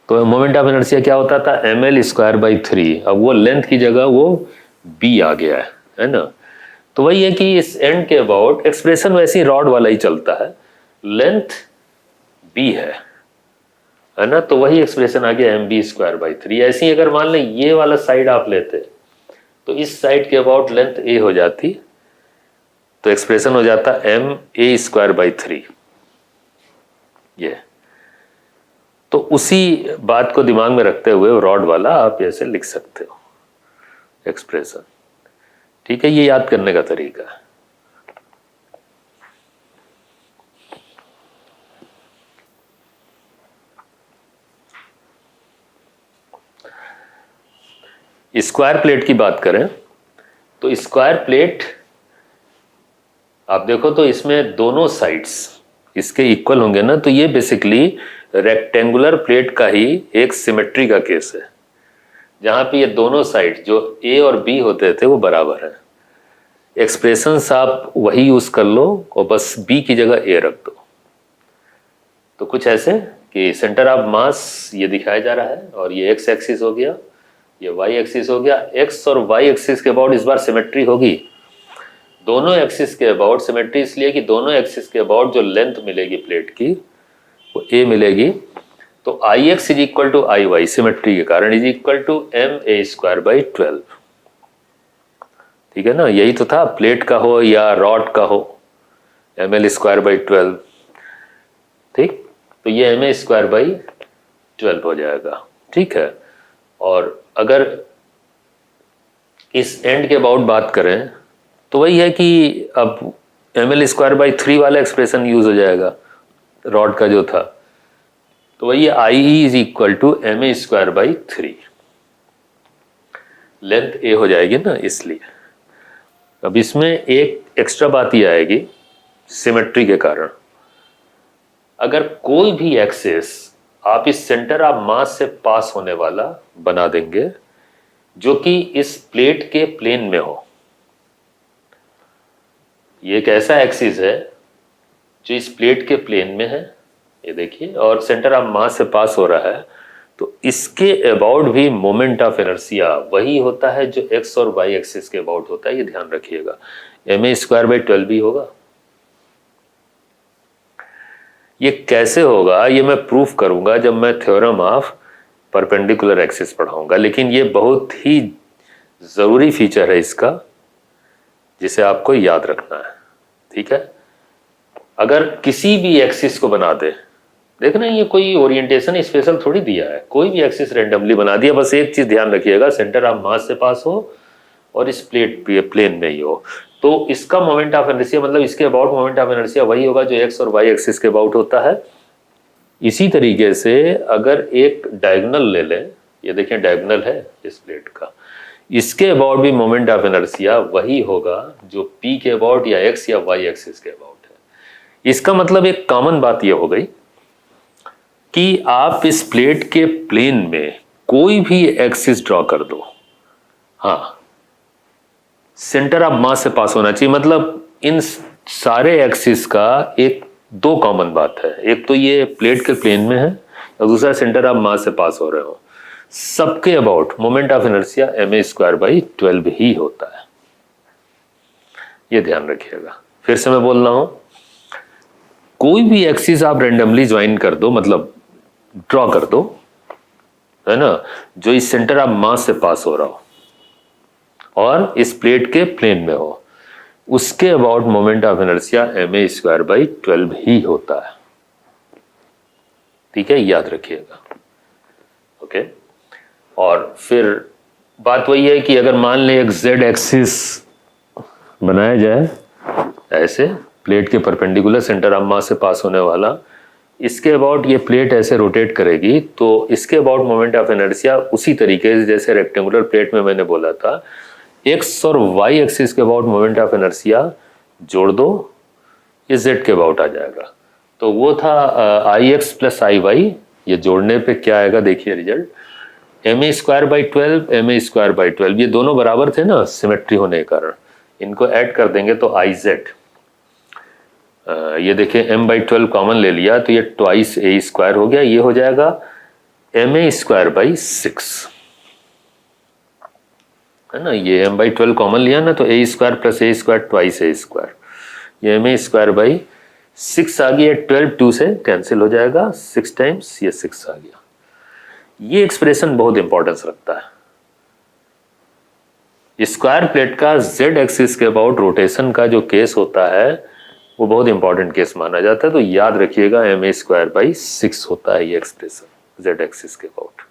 तो मोमेंट ऑफ इनर्शिया क्या होता था ml²/3। अब वो लेंथ की जगह वो b आ गया है ना। तो वही है कि इस एंड के अबाउट एक्सप्रेशन वैसे रॉड वाला ही चलता है, लेंथ b है ना, तो वही एक्सप्रेशन आ गया mb²/3। ऐसे ही अगर मान लें ये वाला साइड आप लेते तो इस साइड के अबाउट लेंथ a हो जाती, तो एक्सप्रेशन हो जाता ma²/3। ये तो उसी बात को दिमाग में रखते हुए रॉड वाला आप ऐसे लिख सकते हो एक्सप्रेशन। ठीक है, ये याद करने का तरीका है। स्क्वायर प्लेट की बात करें तो स्क्वायर प्लेट आप देखो तो इसमें दोनों साइड्स इसके इक्वल होंगे ना, तो ये बेसिकली रेक्टेंगुलर प्लेट का ही एक सिमेट्री का केस है, जहां पे ये दोनों साइड जो ए और बी होते थे वो बराबर है। एक्सप्रेशंस आप वही यूज कर लो और बस बी की जगह ए रख दो। तो कुछ ऐसे कि सेंटर ऑफ मास ये दिखाया जा रहा है और ये एक्स एक्सिस हो गया, ये वाई एक्सिस हो गया। एक्स और वाई एक्सिस के अबाउट इस बार सिमेट्री होगी, दोनों एक्सिस के अबाउट सिमेट्री, इसलिए कि दोनों एक्सिस के अबाउट जो लेंथ मिलेगी प्लेट की वो ए मिलेगी। तो I X is equal to I Y symmetry के कारण is equal to M A square by 12। ठीक है ना, यही तो था, प्लेट का हो या रॉड का हो, एम एल स्क्वायर बाई 12। ठीक, तो ये एम ए स्क्वायर बाई 12 हो जाएगा। ठीक है, और अगर इस एंड के अबाउट बात करें तो वही है कि अब एम एल स्क्वायर बाई 3 वाला एक्सप्रेशन यूज हो जाएगा रॉड का जो था, तो वही I E is equal to M A square by 3, length A हो जाएगी ना इसलिए। अब इसमें एक एक्स्ट्रा बात ये आएगी सिमेट्री के कारण, अगर कोई भी एक्सिस आप इस सेंटर ऑफ मास से पास होने वाला बना देंगे जो कि इस प्लेट के प्लेन में हो, ये एक ऐसा एक्सिस है जो इस प्लेट के प्लेन में है, ये देखिए, और सेंटर ऑफ मास से पास हो रहा है, तो इसके अबाउट भी मोमेंट ऑफ इनर्शिया वही होता है जो एक्स और वाई एक्सिस के अबाउट होता है, ये ध्यान रखिएगा। एम ए स्क्वायर बाई 12 भी होगा। ये कैसे होगा ये मैं प्रूफ करूंगा जब मैं थ्योरम ऑफ परपेंडिकुलर एक्सिस पढ़ाऊंगा, लेकिन ये बहुत ही जरूरी फीचर है इसका जिसे आपको याद रखना है। ठीक है, अगर किसी भी एक्सिस को बना दे, देखना ये कोई ओरिएंटेशन स्पेशल थोड़ी दिया है, कोई भी एक्सिस रैंडमली बना दिया, बस एक चीज ध्यान रखिएगा सेंटर ऑफ मास से पास हो और इस प्लेन में ही हो, तो इसका मोमेंट ऑफ इनर्शिया मतलब इसके अबाउट मोमेंट ऑफ इनर्शिया वही होगा जो एक्स और वाई एक्सिस के अबाउट होता है। इसी तरीके से अगर एक डायगोनल ले लें, ये देखें डायगोनल है इस प्लेट का, इसके अबाउट भी मोमेंट ऑफ इनर्शिया वही होगा जो पी के अबाउट या एक्स या वाई एक्सिस के अबाउट है। इसका मतलब एक कॉमन बात यह हो गई कि आप इस प्लेट के प्लेन में कोई भी एक्सिस ड्रॉ कर दो, हाँ, सेंटर ऑफ मास से पास होना चाहिए। मतलब इन सारे एक्सिस का एक दो कॉमन बात है, एक तो ये प्लेट के प्लेन में है और दूसरा सेंटर ऑफ मास से पास हो रहे हो। सबके about moment of inertia M A square by 12 ही होता है, ये ध्यान रखिएगा। फिर से मैं बोल रहा हूं, कोई भी एक्सिस आप रेंडमली ज्वाइन कर दो, मतलब ड्रॉ कर दो, है ना, जो इस सेंटर ऑफ मास से पास हो रहा हो और इस प्लेट के प्लेन में हो, उसके about moment of inertia M A square by 12 ही होता है। ठीक है, याद रखिएगा। ओके, और फिर बात वही है कि अगर मान लें एक जेड एक्सिस बनाया जाए ऐसे प्लेट के परपेंडिकुलर सेंटर ऑफ मास से पास होने वाला, इसके अबाउट ये प्लेट ऐसे रोटेट करेगी, तो इसके अबाउट मोमेंट ऑफ इनर्शिया उसी तरीके से जैसे रेक्टेंगुलर प्लेट में मैंने बोला था, एक्स और वाई एक्सिस के अबाउट मोमेंट ऑफ इनर्शिया जोड़ दो, ये जेड के अबाउट आ जाएगा। तो वो था I X plus I Y, ये जोड़ने पे क्या आएगा देखिए result, M A square by 12 M A square by 12, ये दोनों बराबर थे ना सिमेट्री होने के कारण, इनको ऐड कर देंगे तो आई जेड, ये देखिए m बाई 12 कॉमन ले लिया तो ये ट्वाइस ए स्क्वायर हो गया, ये हो जाएगा एम ए स्क्वायर बाई 6, है ना, ये m बाई 12 कॉमन लिया ना तो ए स्क्वायर प्लस ए स्क्वायर ट्वाइस ए स्क्वायर, ये एम ए स्क्वायर बाई 6 आ गया, 12 2 से कैंसिल हो जाएगा, 6 टाइम्स ये 6 आ गया। ये एक्सप्रेशन बहुत इंपॉर्टेंस रखता है। स्क्वायर प्लेट का जेड एक्सिस के अबाउट रोटेशन का जो केस होता है वो बहुत इंपॉर्टेंट केस माना जाता है, तो याद रखिएगा एम ए स्क्वायर बाई 6 होता है ये एक्सप्रेशन जेड एक्सिस के अबाउट।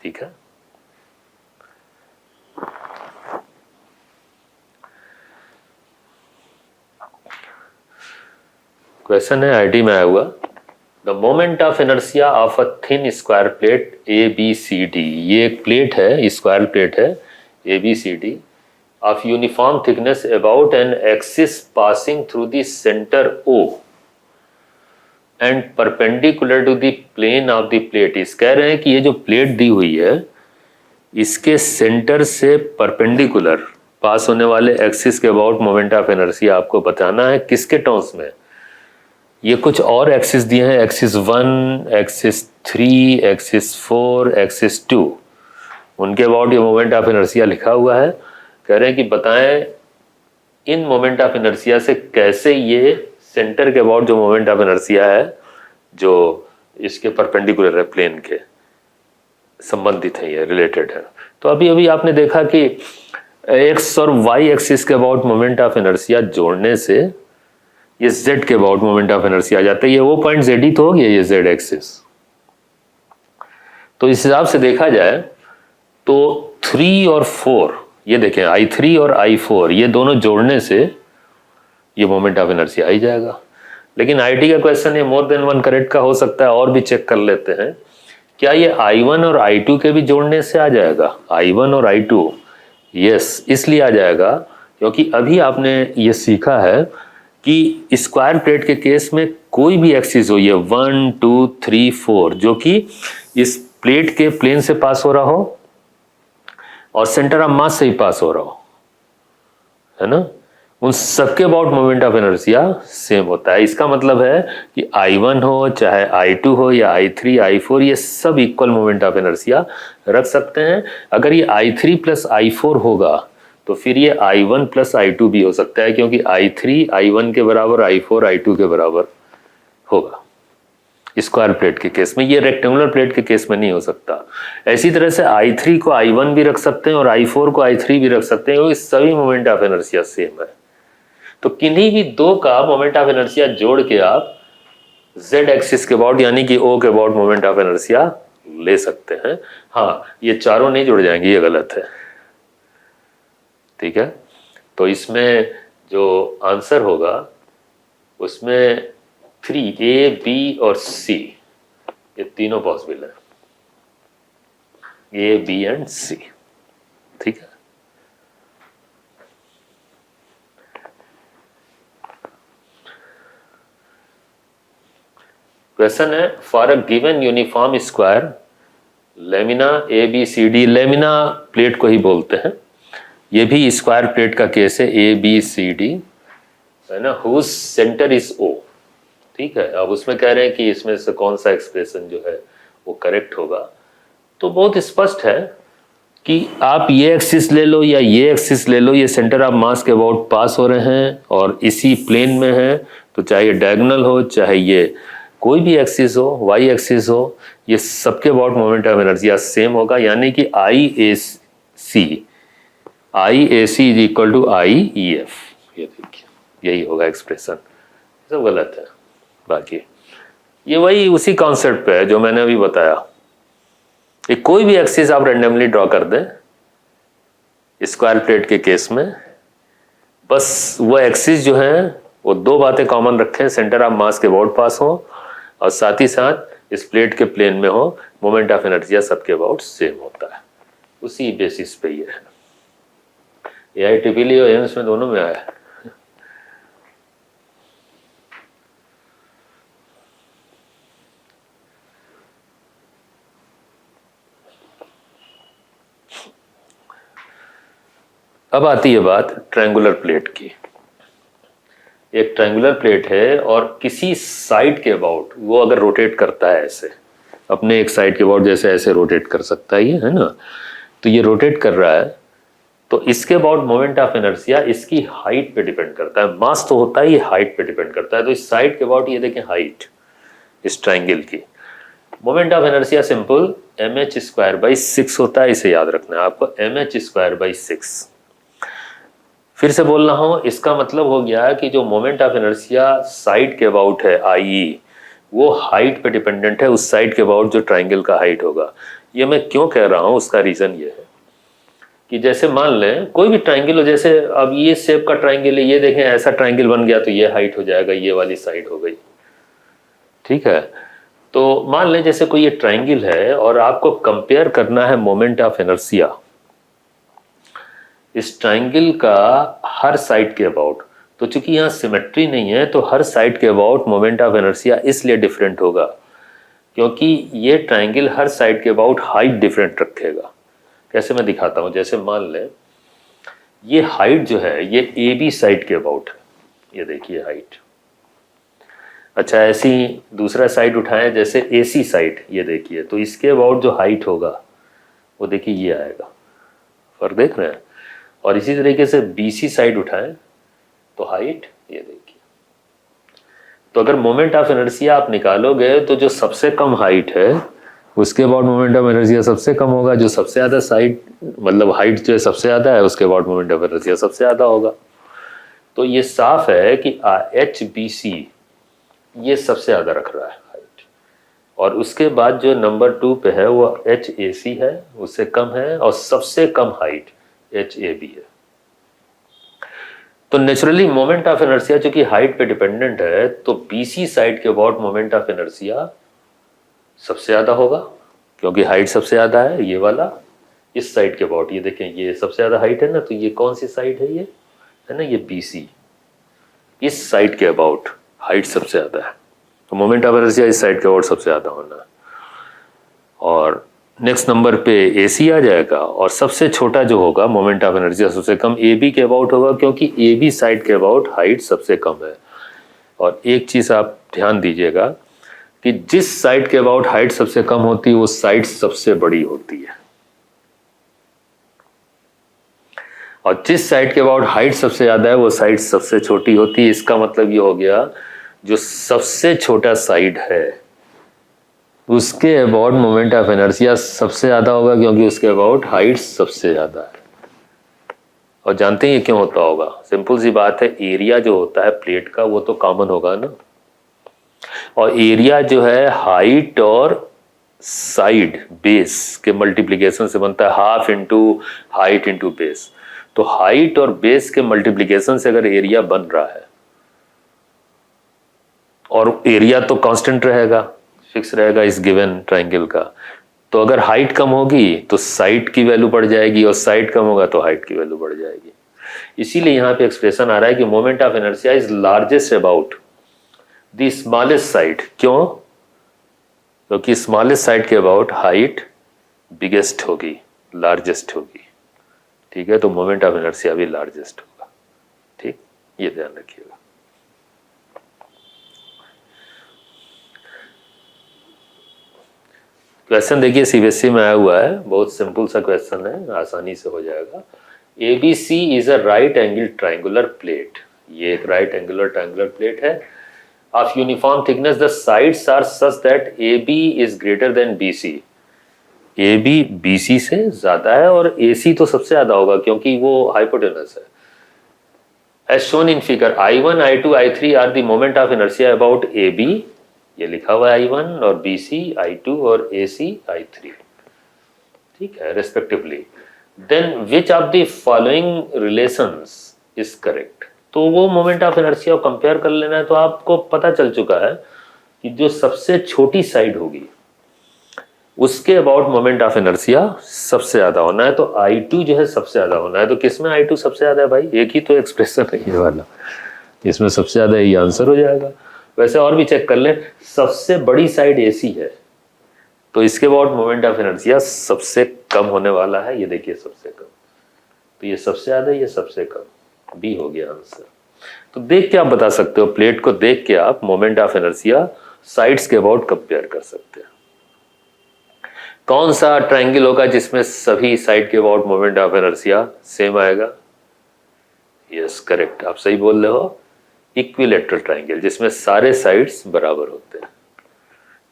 ठीक है, क्वेश्चन है आईटी में आया हुआ, the moment of inertia of a thin square plate ABCD, ये एक प्लेट है, स्क्वायर प्लेट है ABCD of uniform thickness about an axis passing through the center O and perpendicular to the plane of the plate। इस कह रहे हैं कि ये जो प्लेट दी हुई है इसके सेंटर से परपेंडिकुलर पास होने वाले एक्सिस के अबाउट मोमेंट ऑफ इनर्शिया आपको बताना है। किसके टर्म्स में? ये कुछ और एक्सिस दिए हैं, एक्सिस 1, एक्सिस 3, एक्सिस 4, एक्सिस 2, उनके अबाउट ये मोमेंट ऑफ इनर्शिया लिखा हुआ है। कह रहे हैं कि बताएं इन मोमेंट ऑफ इनर्शिया से कैसे ये सेंटर के अबाउट जो मोमेंट ऑफ इनर्शिया है जो इसके परपेंडिकुलर है प्लेन के, संबंधित है, ये रिलेटेड है। तो अभी अभी आपने देखा कि एक्स और वाई एक्सिस के अबाउट मोमेंट ऑफ इनर्शिया जोड़ने से ये जेड के अबाउट मोमेंट ऑफ इनर्शिया आ जाता है। ये वो पॉइंट जेड ही तो हो गया, ये जेड एक्सिस। तो इस हिसाब से देखा जाए तो 3 और 4, ये देखें I3 और I4, ये दोनों जोड़ने से ये मोमेंट ऑफ इनर्शिया आ ही जाएगा। लेकिन IT का क्वेश्चन ये मोर देन वन करेक्ट का हो सकता है, और भी चेक कर लेते हैं क्या ये I1 और I2 के भी जोड़ने से आ जाएगा? I1 और I2, यस, इसलिए आ जाएगा क्योंकि अभी आपने ये सीखा है कि स्क्वायर प्लेट के केस में कोई भी एक्सिस हो, ये 1, 2, 3, 4, जो कि इस प्लेट के प्लेन से पास हो रहा हो और सेंटर ऑफ मास से ही पास हो रहा हो, है ना, उन सबके about moment of inertia same होता है। इसका मतलब है कि I1 हो चाहे I2 हो या I3, I4, ये सब इक्वल मोमेंट ऑफ इनर्शिया रख सकते हैं। अगर ये I3 प्लस I4 होगा तो फिर ये I1 प्लस I2 भी हो सकता है, क्योंकि I3 I1 के बराबर, I4 I2 के बराबर होगा स्क्वायर प्लेट के केस में। ये रेक्टेंगुलर प्लेट के केस में नहीं हो सकता। ऐसी तरह से I3 को I1 भी रख सकते हैं और I4 को I3 भी रख सकते हैं, क्योंकि सभी मोमेंट ऑफ इनर्शिया सेम है। तो किन्हीं भी दो का मोमेंट ऑफ इनर्शिया जोड़ के आप Z एक्सिस के अबाउट यानी कि O के अबाउट मोमेंट ऑफ इनर्शिया ले सकते हैं। हाँ, ये चारों नहीं जुड़ जाएंगे, ये गलत है, ठीक है। तो इसमें जो आंसर होगा उसमें 3, A, B और C, ये तीनों पॉसिबल है, A, B एंड C, ठीक है। क्वेश्चन है for a given uniform square lamina ABCD, lamina plate को ही बोलते हैं, ये भी स्क्वायर प्लेट का केस है ABCD, है ना, हुज सेंटर इज O, ठीक है। अब उसमें कह रहे हैं कि इसमें से कौन सा एक्सप्रेशन जो है वो करेक्ट होगा। तो बहुत स्पष्ट है कि आप ये एक्सिस ले लो या ये एक्सिस ले लो, ये सेंटर ऑफ मास के अबाउट पास हो रहे हैं और इसी प्लेन में है, तो चाहे ये डायगोनल हो चाहे ये कोई भी एक्सिस हो, वाई एक्सिस हो, ये सबके about moment of inertia same होगा, यानी कि IAC is equal to IEF। ये देखिए यही होगा एक्सप्रेशन, सब गलत है। बाकी ये वही उसी कॉन्सेप्ट पे है जो मैंने अभी बताया। ये कोई भी एक्सिस आप रेंडमली ड्रॉ कर दें स्क्वायर प्लेट के केस में, बस वो एक्सिस जो है वो दो बातें कॉमन रखें, सेंटर ऑफ मास के अबाउट पास हो और साथ ही साथ इस प्लेट के प्लेन में हो, मोमेंट ऑफ इनर्शिया सबके अबाउट सेम होता है। उसी बेसिस पे ये है। AIEEE और एम्स में दोनों में आया है। अब आती है बात ट्रायंगुलर प्लेट की। एक ट्रायंगुलर प्लेट है और किसी साइड के अबाउट वो अगर रोटेट करता है ऐसे, अपने एक साइड के अबाउट जैसे ऐसे रोटेट कर सकता है ये, है ना, तो ये रोटेट कर रहा है, तो इसके अबाउट मोमेंट ऑफ इनर्शिया इसकी हाइट पे डिपेंड करता है। मास तो होता है, ये हाइट पे डिपेंड करता है। तो इस साइड के अबाउट ये देखें हाइट इस ट्रायंगल की, moment of inertia simple mh²/6 होता है, इसे याद रखना है आपको, mh²/6। फिर से बोल रहा हूं, इसका मतलब हो गया कि जो मोमेंट ऑफ इनर्शिया साइड के अबाउट है IE, वो हाइट पे डिपेंडेंट है, उस साइड के अबाउट जो ट्रायंगल का हाइट होगा। ये मैं क्यों कह रहा हूं, उसका रीजन ये है कि जैसे मान लें कोई भी ट्रायंगल हो, जैसे अब ये शेप का ट्रायंगल है, ये देखें ऐसा ट्रायंगल बन गया तो ये हाइट हो जाएगा, ये वाली साइड हो गई, ठीक है। तो मान लें जैसे कोई ये ट्रायंगल है और आपको कंपेयर करना है मोमेंट ऑफ इनर्शिया इस ट्रायंगल का हर साइड के अबाउट। तो चूंकि यहाँ सिमेट्री नहीं है तो हर साइड के अबाउट मोमेंट ऑफ इनर्शिया इसलिए डिफरेंट होगा क्योंकि ये ट्रायंगल हर साइड के अबाउट हाइट डिफरेंट रखेगा। कैसे मैं दिखाता हूँ, जैसे मान लें ये हाइट जो है ये ए बी साइड के अबाउट है, ये देखिए हाइट। अच्छा ऐसे ही दूसरा साइड उठाएं जैसे ए सी साइड, ये देखिए, तो इसके अबाउट जो हाइट होगा वो देखिए ये आएगा, फर्क देख रहे हैं। और इसी तरीके से बी सी साइड उठाएं तो हाइट ये देखिए। तो अगर मोमेंट ऑफ इनर्शिया आप निकालोगे तो जो सबसे कम हाइट है उसके अबाउट मोमेंट ऑफ इनर्शिया सबसे कम होगा, जो सबसे ज़्यादा साइड मतलब हाइट जो है सबसे ज़्यादा है उसके अबाउट मोमेंट ऑफ इनर्शिया सबसे ज़्यादा होगा। तो ये साफ है कि एच बी सी ये सबसे ज़्यादा रख रहा है हाइट, और उसके बाद जो नंबर 2 पे है वो एच ए सी है, उससे कम है, और सबसे कम हाइट एच ए बी है। तो नेचुरली मोमेंट ऑफ इनर्शिया चूंकि हाइट पे डिपेंडेंट है तो बीसी साइड के अबाउट मोमेंट ऑफ इनर्शिया सबसे ज़्यादा होगा क्योंकि हाइट सबसे ज़्यादा है। ये वाला इस साइड के अबाउट, ये देखें ये सबसे ज़्यादा हाइट है ना, तो ये कौन सी साइड है, ये है ना, ये बीसी, इस साइड के अबाउट हाइट सबसे ज़्यादा है, तो मोमेंट ऑफ इनर्शिया इस साइड के अबाउट सबसे ज़्यादा होना है। और नेक्स्ट नंबर पे ए सी आ जाएगा, और सबसे छोटा जो होगा मोमेंट ऑफ इनर्शिया सबसे कम ए बी के अबाउट होगा क्योंकि ए बी साइड के अबाउट हाइट सबसे कम है। और एक चीज़ आप ध्यान दीजिएगा कि जिस साइड के अबाउट हाइट सबसे कम होती है वो साइड सबसे बड़ी होती है, और जिस साइड के अबाउट हाइट सबसे ज़्यादा है वो साइड सबसे छोटी होती है। इसका मतलब ये हो गया जो सबसे छोटा साइड है उसके अबाउट मोमेंट ऑफ इनर्शिया सबसे ज़्यादा होगा क्योंकि उसके अबाउट हाइट सबसे ज़्यादा है। और जानते हैं ये क्यों होता होगा, सिंपल सी बात है, एरिया जो होता है प्लेट का वो तो कॉमन होगा ना, और एरिया जो है हाइट और साइड बेस के मल्टीप्लिकेशन से बनता है, half into height into base. तो हाइट और बेस के मल्टीप्लिकेशन से अगर एरिया बन रहा है, और एरिया तो कांस्टेंट रहेगा, फिक्स रहेगा इस गिवन ट्रायंगल का, तो अगर हाइट कम होगी तो साइड की वैल्यू बढ़ जाएगी, और साइड कम होगा तो हाइट की वैल्यू बढ़ जाएगी। इसीलिए यहाँ पे एक्सप्रेशन आ रहा है कि moment of inertia is largest about the smallest side. क्यों? क्योंकि स्मॉलेस्ट साइड के अबाउट हाइट बिगेस्ट होगी, लार्जेस्ट होगी। ठीक है, तो मोमेंट ऑफ इनर्शिया भी लार्जेस्ट होगा। ठीक, ये ध्यान रखिएगा। क्वेश्चन देखिए सीबीएसई में आया हुआ है, बहुत सिंपल सा क्वेश्चन है, आसानी से हो जाएगा। ABC is a right angle triangular plate. ये एक राइट एंगुलर ट्राइंगुलर प्लेट है of uniform thickness, the sides are such that AB is greater than BC। AB BC से ज्यादा है और AC तो सबसे ज्यादा होगा क्योंकि वो हाइपोटेनस है। As shown in figure I1 I2 I3 are the moment of inertia about AB, ये लिखा हुआ है I1 और BC I2 और AC I3, ठीक है, respectively. Then which of the following relations is correct. तो वो मोमेंट ऑफ इनर्शिया को कंपेयर कर लेना है, तो आपको पता चल चुका है कि जो सबसे छोटी साइड होगी उसके अबाउट मोमेंट ऑफ इनर्शिया सबसे ज्यादा होना है, तो I2 जो है सबसे ज्यादा होना है। तो किसमें I2 सबसे ज्यादा है भाई? एक ही तो एक्सप्रेशन है ये वाला, इसमें सबसे ज्यादा ये आंसर हो जाएगा। वैसे और भी चेक कर ले, सबसे बड़ी साइड AC है तो इसके अबाउट मोमेंट ऑफ इनर्शिया सबसे कम होने वाला है, ये देखिए सबसे कम, तो ये सबसे ज्यादा, ये सबसे कम, बी हो गया आंसर। तो देख के आप बता सकते हो, प्लेट को देख के आप मोमेंट ऑफ इनर्शिया साइड्स के अबाउट कंपेयर कर सकते हैं। कौन सा ट्रायंगल होगा जिसमें सभी साइड के about moment of inertia same आएगा? यस करेक्ट, आप सही बोल रहे हो, इक्विलैटरल ट्रायंगल जिसमें सारे साइड्स बराबर होते हैं,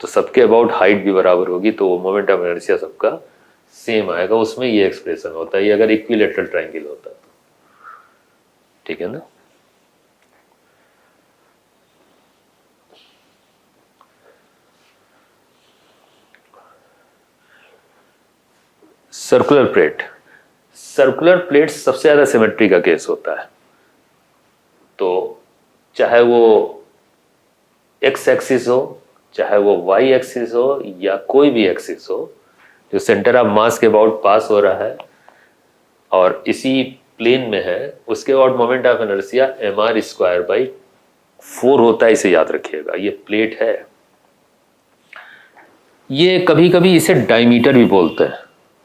तो सबके अबाउट हाइट भी बराबर होगी, तो वो मोमेंट ऑफ इनर्शिया सबका सेम आएगा, उसमें ये एक्सप्रेशन होता है, ये अगर इक्विलैटरल ट्रायंगल होता तो, ठीक है ना। सर्कुलर प्लेट, सर्कुलर प्लेट सबसे ज्यादा सिमेट्री का केस होता है, तो चाहे वो एक्स एक्सिस हो चाहे वो वाई एक्सिस हो या कोई भी एक्सिस हो, जो सेंटर ऑफ मास के अबाउट पास हो रहा है और इसी प्लेन में है, उसके about moment of inertia mr²/4 होता है। इसे याद रखिएगा, ये प्लेट है। ये कभी कभी इसे डायमीटर भी बोलते हैं,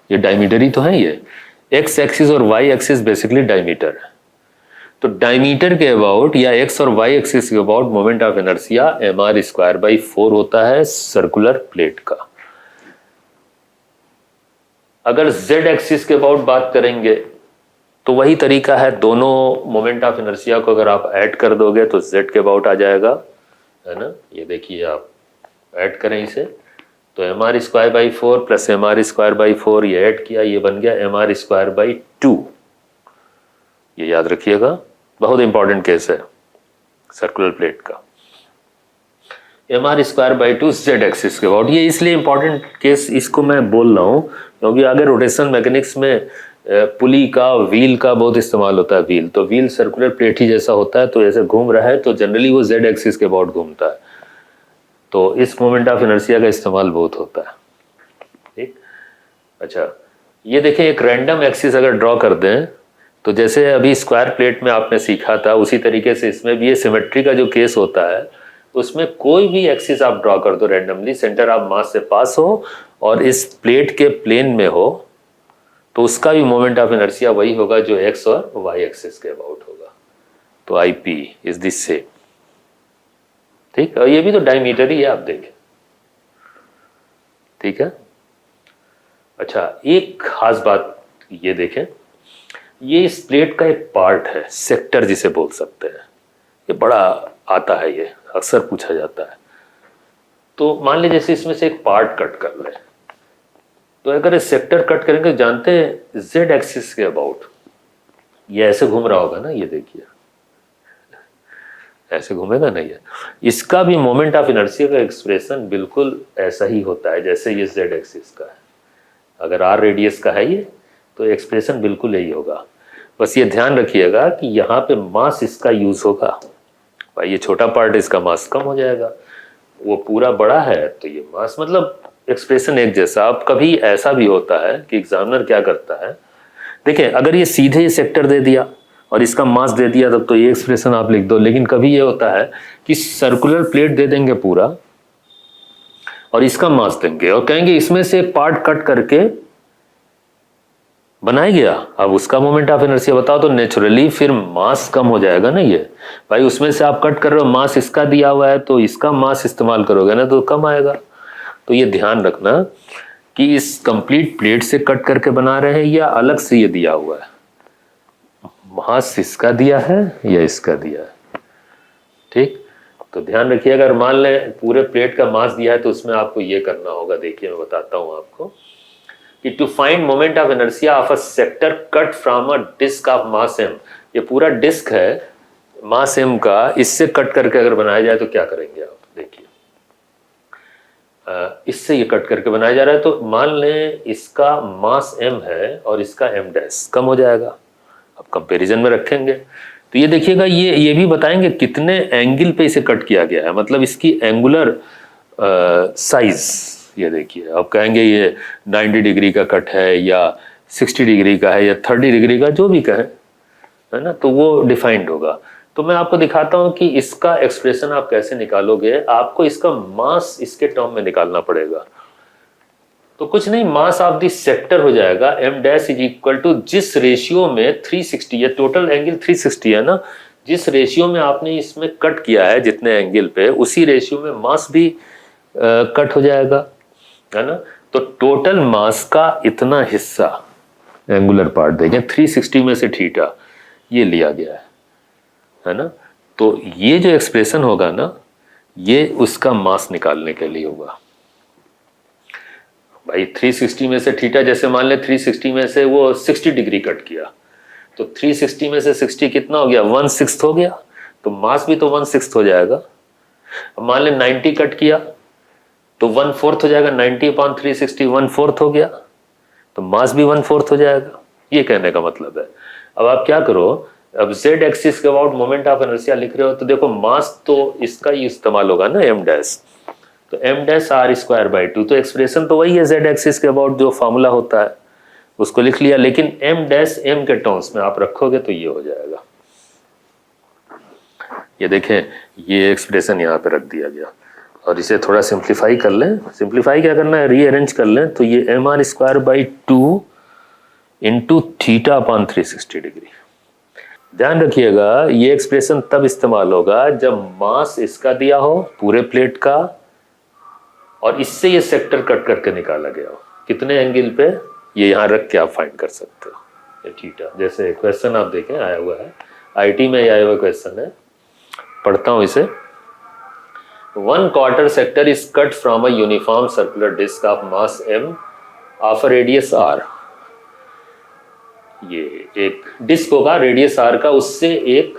ये डायमीटर ही तो है। ये एक्स एक्सिस और वाई एक्सिस बेसिकली डायमीटर है। तो डायमीटर के अबाउट या एक्स और वाई एक्सिस के about moment of inertia mr²/4 होता है सर्कुलर प्लेट का। अगर जेड एक्सिस के अबाउट बात करेंगे तो वही तरीका है, दोनों मोमेंट ऑफ इनर्शिया को अगर आप ऐड कर दोगे तो जेड के अबाउट आ जाएगा, है ना। ये देखिए, आप ऐड करें इसे तो mr²/4 प्लस mr²/4, ये ऐड किया, ये बन गया mr²/2। ये याद रखिएगा, बहुत इंपॉर्टेंट केस है सर्कुलर प्लेट का। mr²/2 जेड एक्सिस के अबाउट। ये इसलिए इंपॉर्टेंट केस इसको मैं बोल रहा हूँ क्योंकि आगे रोटेशन मैकेनिक्स में पुली का, व्हील का बहुत इस्तेमाल होता है। व्हील तो व्हील सर्कुलर प्लेट ही जैसा होता है, तो ऐसे घूम रहा है तो जनरली वो जेड एक्सिस के अबाउट घूमता है, तो इस मोमेंट ऑफ इनर्शिया का इस्तेमाल बहुत होता है। ठीक, अच्छा, ये देखें, एक रैंडम एक्सिस अगर ड्रॉ कर दें तो जैसे अभी स्क्वायर प्लेट में आपने सीखा था उसी तरीके से इसमें भी ये सिमेट्री का जो केस होता है उसमें कोई भी एक्सिस आप ड्रॉ कर दो रैंडमली, सेंटर ऑफ मास से पास हो और इस प्लेट के प्लेन में हो, तो उसका भी मोमेंट ऑफ इनर्शिया वही होगा जो एक्स और वाई एक्सिस के अबाउट होगा। तो I P is this same. ठीक, और ये भी तो डायमीटर ही है, आप देखें। ठीक है, अच्छा, एक खास बात ये देखें, ये इस प्लेट का एक पार्ट है, सेक्टर जिसे बोल सकते हैं। ये बड़ा आता है, ये अक्सर पूछा जाता है। तो मान लीजिए जैसे इसमें से एक पार्ट कट कर ले, तो अगर इस सेक्टर कट करेंगे, जानते हैं जेड एक्सिस के अबाउट ये ऐसे घूम रहा होगा ना, ये देखिए ऐसे घूमेगा ना, ये इसका भी मोमेंट ऑफ इनर्शिया का एक्सप्रेशन बिल्कुल ऐसा ही होता है जैसे ये जेड एक्सिस का है। अगर आर रेडियस का है ये, तो एक्सप्रेशन बिल्कुल यही होगा। बस ये ध्यान रखिएगा कि यहाँ पे मास इसका यूज होगा। भाई ये छोटा पार्ट, इसका मास कम हो जाएगा, वो पूरा बड़ा है तो ये मास, मतलब एक्सप्रेशन एक जैसा। अब कभी ऐसा भी होता है कि एग्जामिनर क्या करता है, देखें, अगर ये सीधे सेक्टर दे दिया और इसका मास दे दिया तब तो ये एक्सप्रेशन आप लिख दो, लेकिन कभी ये होता है कि सर्कुलर प्लेट दे देंगे पूरा और इसका मास देंगे और कहेंगे इसमें से पार्ट कट करके बनाया गया, अब उसका मोमेंट ऑफ इनर्शिया बताओ, तो नेचुरली फिर मास कम हो जाएगा ना। ये भाई उसमें से आप कट कर रहे हो, मास इसका दिया हुआ है तो इसका मास इस्तेमाल करोगे ना तो कम आएगा। तो ये ध्यान रखना कि इस कंप्लीट प्लेट से कट करके बना रहे हैं या अलग से ये दिया हुआ है, मास इसका दिया है या इसका दिया है। ठीक, तो ध्यान रखिए, अगर मान लें पूरे प्लेट का मास दिया है तो उसमें आपको ये करना होगा। देखिए मैं बताता हूं आपको कि to find moment of inertia of a sector cut from a disc of mass m, ये पूरा डिस्क है मास m का, इससे कट करके अगर बनाया जाए तो क्या करेंगे आप। देखिए इससे ये कट करके बनाया जा रहा है, तो मान लें इसका मास m है और इसका m डैश कम हो जाएगा। अब कंपैरिजन में रखेंगे तो ये देखिएगा, ये भी बताएंगे कितने एंगल पे इसे कट किया गया है, मतलब इसकी एंगुलर साइज। ये देखिए, अब कहेंगे ये 90 डिग्री का कट है या 60 डिग्री का है या 30 डिग्री का, जो भी कहें, है ना, तो वो डिफाइंड होगा। तो मैं आपको दिखाता हूं कि इसका एक्सप्रेशन आप कैसे निकालोगे। आपको इसका मास इसके टर्म में निकालना पड़ेगा। तो कुछ नहीं, मास ऑफ द सेक्टर हो जाएगा m dash is equal to, जिस रेशियो में 360, ये टोटल एंगल 360 है ना, जिस रेशियो में आपने इसमें कट किया है जितने एंगल पे, उसी रेशियो में मास भी कट हो जाएगा, है ना। तो टोटल मास का इतना हिस्सा एंगुलर पार्ट देखें, 360 में से थीटा ये लिया गया है ना। तो ये जो एक्सप्रेशन होगा ना, ये उसका मास निकालने के लिए होगा। भाई 360 में से थीटा, जैसे मान ले 360 में से वो 60 डिग्री कट किया, तो 360 में से 60 कितना हो गया, 1/6 हो गया, तो मास भी तो 1/6 हो जाएगा। अब मान ले 90 कट किया तो 1/4 हो जाएगा, 90/360 1/4 हो गया, तो मास भी 1/4 हो जाएगा। ये कहने का मतलब है। अब आप क्या करो, अब जेड एक्सिस के अबाउट मोमेंट ऑफ इनर्शिया लिख रहे हो तो देखो मास तो इसका ही इस्तेमाल होगा ना, m डैश, तो m dash R square by two, तो एक्सप्रेशन तो वही है z एक्सिस के अबाउट जो फॉर्मूला होता है उसको लिख लिया, लेकिन m डैश m के टर्म्स में आप रखोगे तो ये हो जाएगा। ये देखें, ये एक्सप्रेशन यहाँ पे रख दिया गया और इसे थोड़ा सिंप्लीफाई कर लें। सिंप्लीफाई क्या करना है, रीअरेंज कर लें, तो ये M R square by two into theta upon 360 degree. ध्यान रखिएगा ये एक्सप्रेशन तब इस्तेमाल होगा जब मास इसका दिया हो पूरे प्लेट का और इससे ये सेक्टर कट करके निकाला गया हो। कितने एंगल पे, ये यहाँ रख के आप फाइंड कर सकते हो ये थीटा। जैसे क्वेश्चन आप देखें आया हुआ है, आईटी में आया हुआ क्वेश्चन है, पढ़ता हूँ इसे। 1/4 sector is cut from a uniform circular disc of mass m of a radius r। ये एक डिस्क होगा रेडियस r का, उससे एक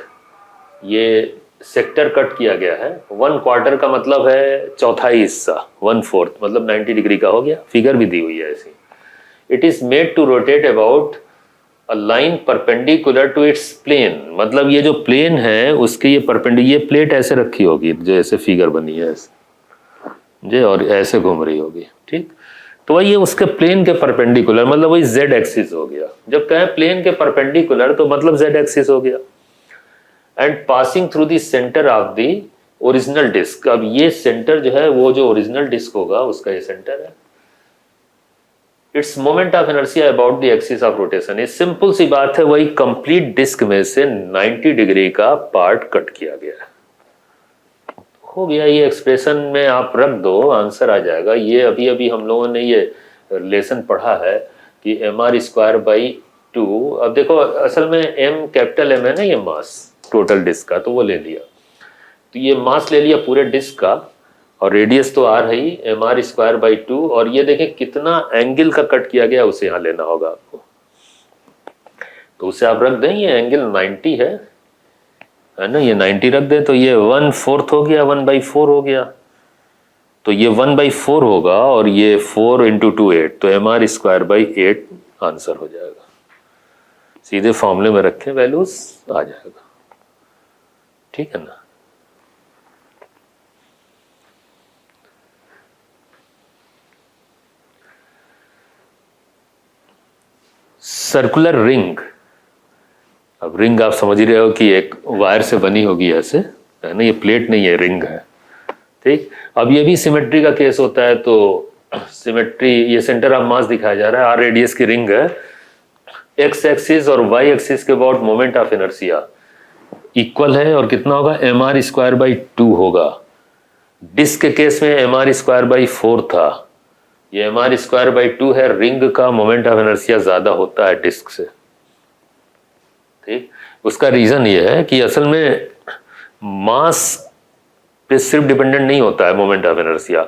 ये सेक्टर कट किया गया है। 1/4 का मतलब है चौथाई हिस्सा, 1/4 मतलब 90 डिग्री का हो गया। फिगर भी दी हुई है ऐसी। It is made to rotate about a line perpendicular to its plane, मतलब ये जो प्लेन है उसके ये परपेंडिकुलर, ये प्लेट ऐसे रखी होगी जो ऐसे फिगर बनी है ऐसे जे, और ऐसे घूम रही होगी, ठीक। तो वही ये उसके प्लेन के परपेंडिकुलर, मतलब वही z एक्सिस हो गया। जब कहें प्लेन के परपेंडिकुलर तो मतलब z एक्सिस हो गया। And passing through the centre of the original disc, अब ये सेंटर जो है वो जो ओरिजिनल डिस्क होगा उसका ये सेंटर है। Its moment of inertia about the axis of rotation, ये सिंपल सी बात है, वही कंप्लीट डिस्क में से 90 डिग्री का पार्ट कट किया गया है। हो गया, ये एक्सप्रेशन में आप रख दो, आंसर आ जाएगा। ये अभी अभी हम लोगों ने ये रिलेशन पढ़ा है कि M R square by two. अब देखो असल में एम कैपिटल एम है ना, ये मास टोटल डिस्क का, तो वो ले लिया, तो ये मास ले लिया पूरे डिस्क का, और रेडियस तो आर है ही, M R square by two. और ये देखें कितना एंगल का कट किया गया उसे यहाँ लेना होगा आपको, तो उसे आप रख दें, ये एंगल 90 है ना, ये 90 रख दे, तो ये 1/4 हो गया, 1/4 हो गया, तो ये 1/4 होगा, और ये 4 इंटू 2 8, तो M R square by 8 answer हो जाएगा। सीधे फॉर्मूले में रखें, वैल्यूज आ जाएगा, ठीक है ना। सर्कुलर रिंग, अब रिंग आप समझ ही रहे हो कि एक वायर से बनी होगी ऐसे, है ना, ये प्लेट नहीं है, रिंग है, ठीक। अब ये भी सिमेट्री का केस होता है, तो सिमेट्री, ये सेंटर ऑफ मास दिखाया जा रहा है, आर रेडियस की रिंग है, एक्स एक्सिस और वाई एक्सिस के about moment of inertia equal है, और कितना होगा, एम आर स्क्वायर बाई 2 होगा। डिस्क के केस में एम आर स्क्वायर बाई 4 था, ये एम आर स्क्वायर बाई 2 है। रिंग का मोमेंट ऑफ इनर्शिया ज्यादा होता है डिस्क से, ठीक। उसका रीजन ये है कि असल में मास पे सिर्फ डिपेंडेंट नहीं होता है moment of inertia,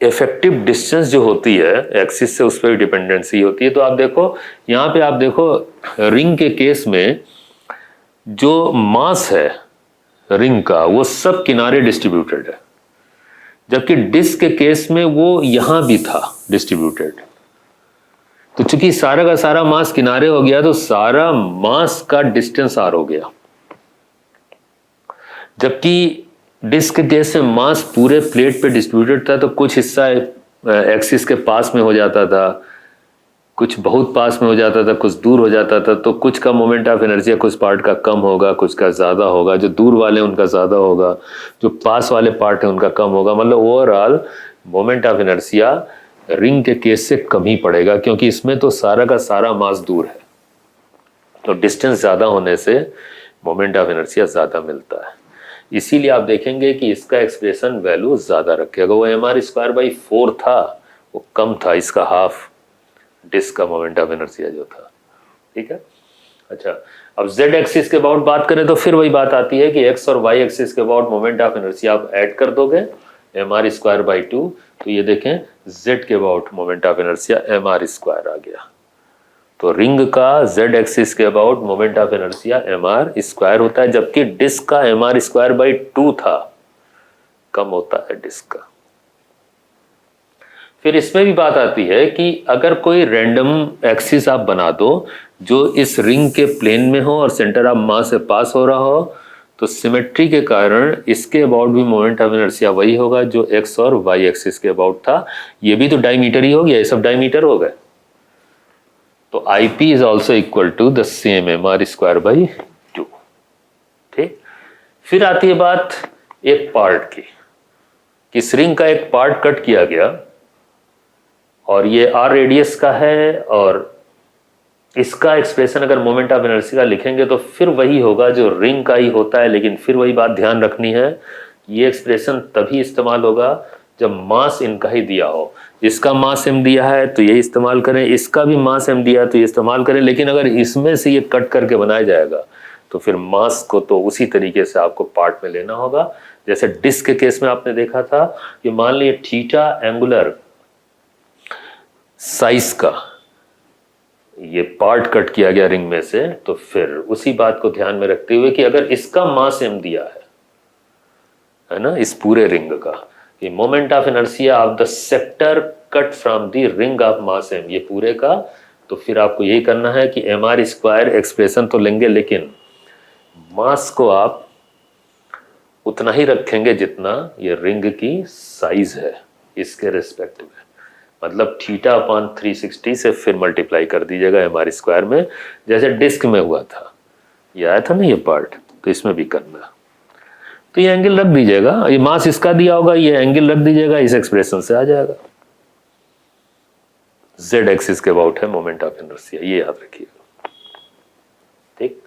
effective distance जो होती है एक्सिस से, उस पर भी डिपेंडेंसी होती है। तो आप देखो यहाँ पे, आप देखो रिंग के केस में जो मास है रिंग का वो सब किनारे डिस्ट्रीब्यूटेड है, जबकि डिस्क के केस में वो यहां भी था डिस्ट्रीब्यूटेड। तो चूंकि सारा का सारा मास किनारे हो गया, तो सारा मास का डिस्टेंस आर हो गया, जबकि डिस्क के केस में मास पूरे प्लेट पे डिस्ट्रीब्यूटेड था, तो कुछ हिस्सा एक्सिस के पास में हो जाता था, कुछ बहुत पास में हो जाता था, कुछ दूर हो जाता था। तो कुछ का मोमेंट ऑफ एनर्जी कुछ पार्ट का कम होगा, कुछ का ज़्यादा होगा, जो दूर वाले उनका ज़्यादा होगा, जो पास वाले पार्ट है उनका कम होगा। मतलब overall moment of inertia ring के केस से कम ही पड़ेगा, क्योंकि इसमें तो सारा का सारा मास दूर है, तो डिस्टेंस ज़्यादा होने से मोमेंट ऑफ इनर्शिया ज़्यादा मिलता है। इसीलिए आप देखेंगे कि इसका एक्सप्रेशन वैल्यू ज़्यादा रखेगा। वो एम आर स्क्वायर बाई 4 था, वो कम था, इसका हाफ डिस्क का मोमेंट ऑफ इनर्शिया जो था, ठीक है। अच्छा, अब z एक्सिस के अबाउट बात करें तो फिर वही बात आती है कि x और y एक्सिस के अबाउट मोमेंट ऑफ इनर्शिया आप ऐड कर दोगे एम आर स्क्वायर बाई 2, तो ये देखें z के about moment of inertia M R square आ गया। तो रिंग का z एक्सिस के about moment of inertia M R square होता है, जबकि डिस्क का एम आर स्क्वायर बाई 2 था, कम होता है डिस्क का। फिर इसमें भी बात आती है कि अगर कोई रैंडम एक्सिस आप बना दो जो इस रिंग के प्लेन में हो और सेंटर ऑफ मास से पास हो रहा हो, तो सिमेट्री के कारण इसके अबाउट भी मोमेंट ऑफ इनर्शिया वही होगा जो एक्स और वाई एक्सिस के अबाउट था। ये भी तो डायमीटर ही हो गया, ये सब डायमीटर हो गए। तो I P is also equal to the same M R square by 2। ठीक, फिर आती है बात एक पार्ट की, कि रिंग का एक पार्ट कट किया गया और ये आर रेडियस का है, और इसका एक्सप्रेशन अगर मोमेंट ऑफ इनर्शिया का लिखेंगे तो फिर वही होगा जो रिंग का ही होता है। लेकिन फिर वही बात ध्यान रखनी है, ये एक्सप्रेशन तभी इस्तेमाल होगा जब मास इनका ही दिया हो। इसका मास m दिया है तो ये इस्तेमाल करें, इसका भी मास m दिया है तो ये इस्तेमाल करें। लेकिन अगर इसमें से ये कट करके बनाया जाएगा तो फिर मास को तो उसी तरीके से आपको पार्ट में लेना होगा। जैसे डिस्क के केस में आपने देखा था कि मान लीजिए थीटा एंगुलर साइज का ये पार्ट कट किया गया रिंग में से, तो फिर उसी बात को ध्यान में रखते हुए कि अगर इसका मास m दिया है ना, इस पूरे रिंग का, ये moment of inertia of the sector cut from the ring of mass m, ये पूरे का, तो फिर आपको यही करना है कि एम आर स्क्वायर एक्सप्रेशन तो लेंगे लेकिन मास को आप उतना ही रखेंगे जितना ये रिंग की साइज है इसके रिस्पेक्ट में। मतलब थीटा अपॉन 360 से फिर मल्टीप्लाई कर दीजिएगा एम आर स्क्वायर में, जैसे डिस्क में हुआ था, ये आया था ना ये पार्ट, तो इसमें भी करना। तो ये एंगल रख दीजिएगा, ये मास इसका दिया होगा, ये एंगल रख दीजिएगा, इस एक्सप्रेशन से आ जाएगा। जेड एक्सिस के अबाउट है मोमेंट ऑफ इनर्शिया, ये याद रखिएगा। ठीक,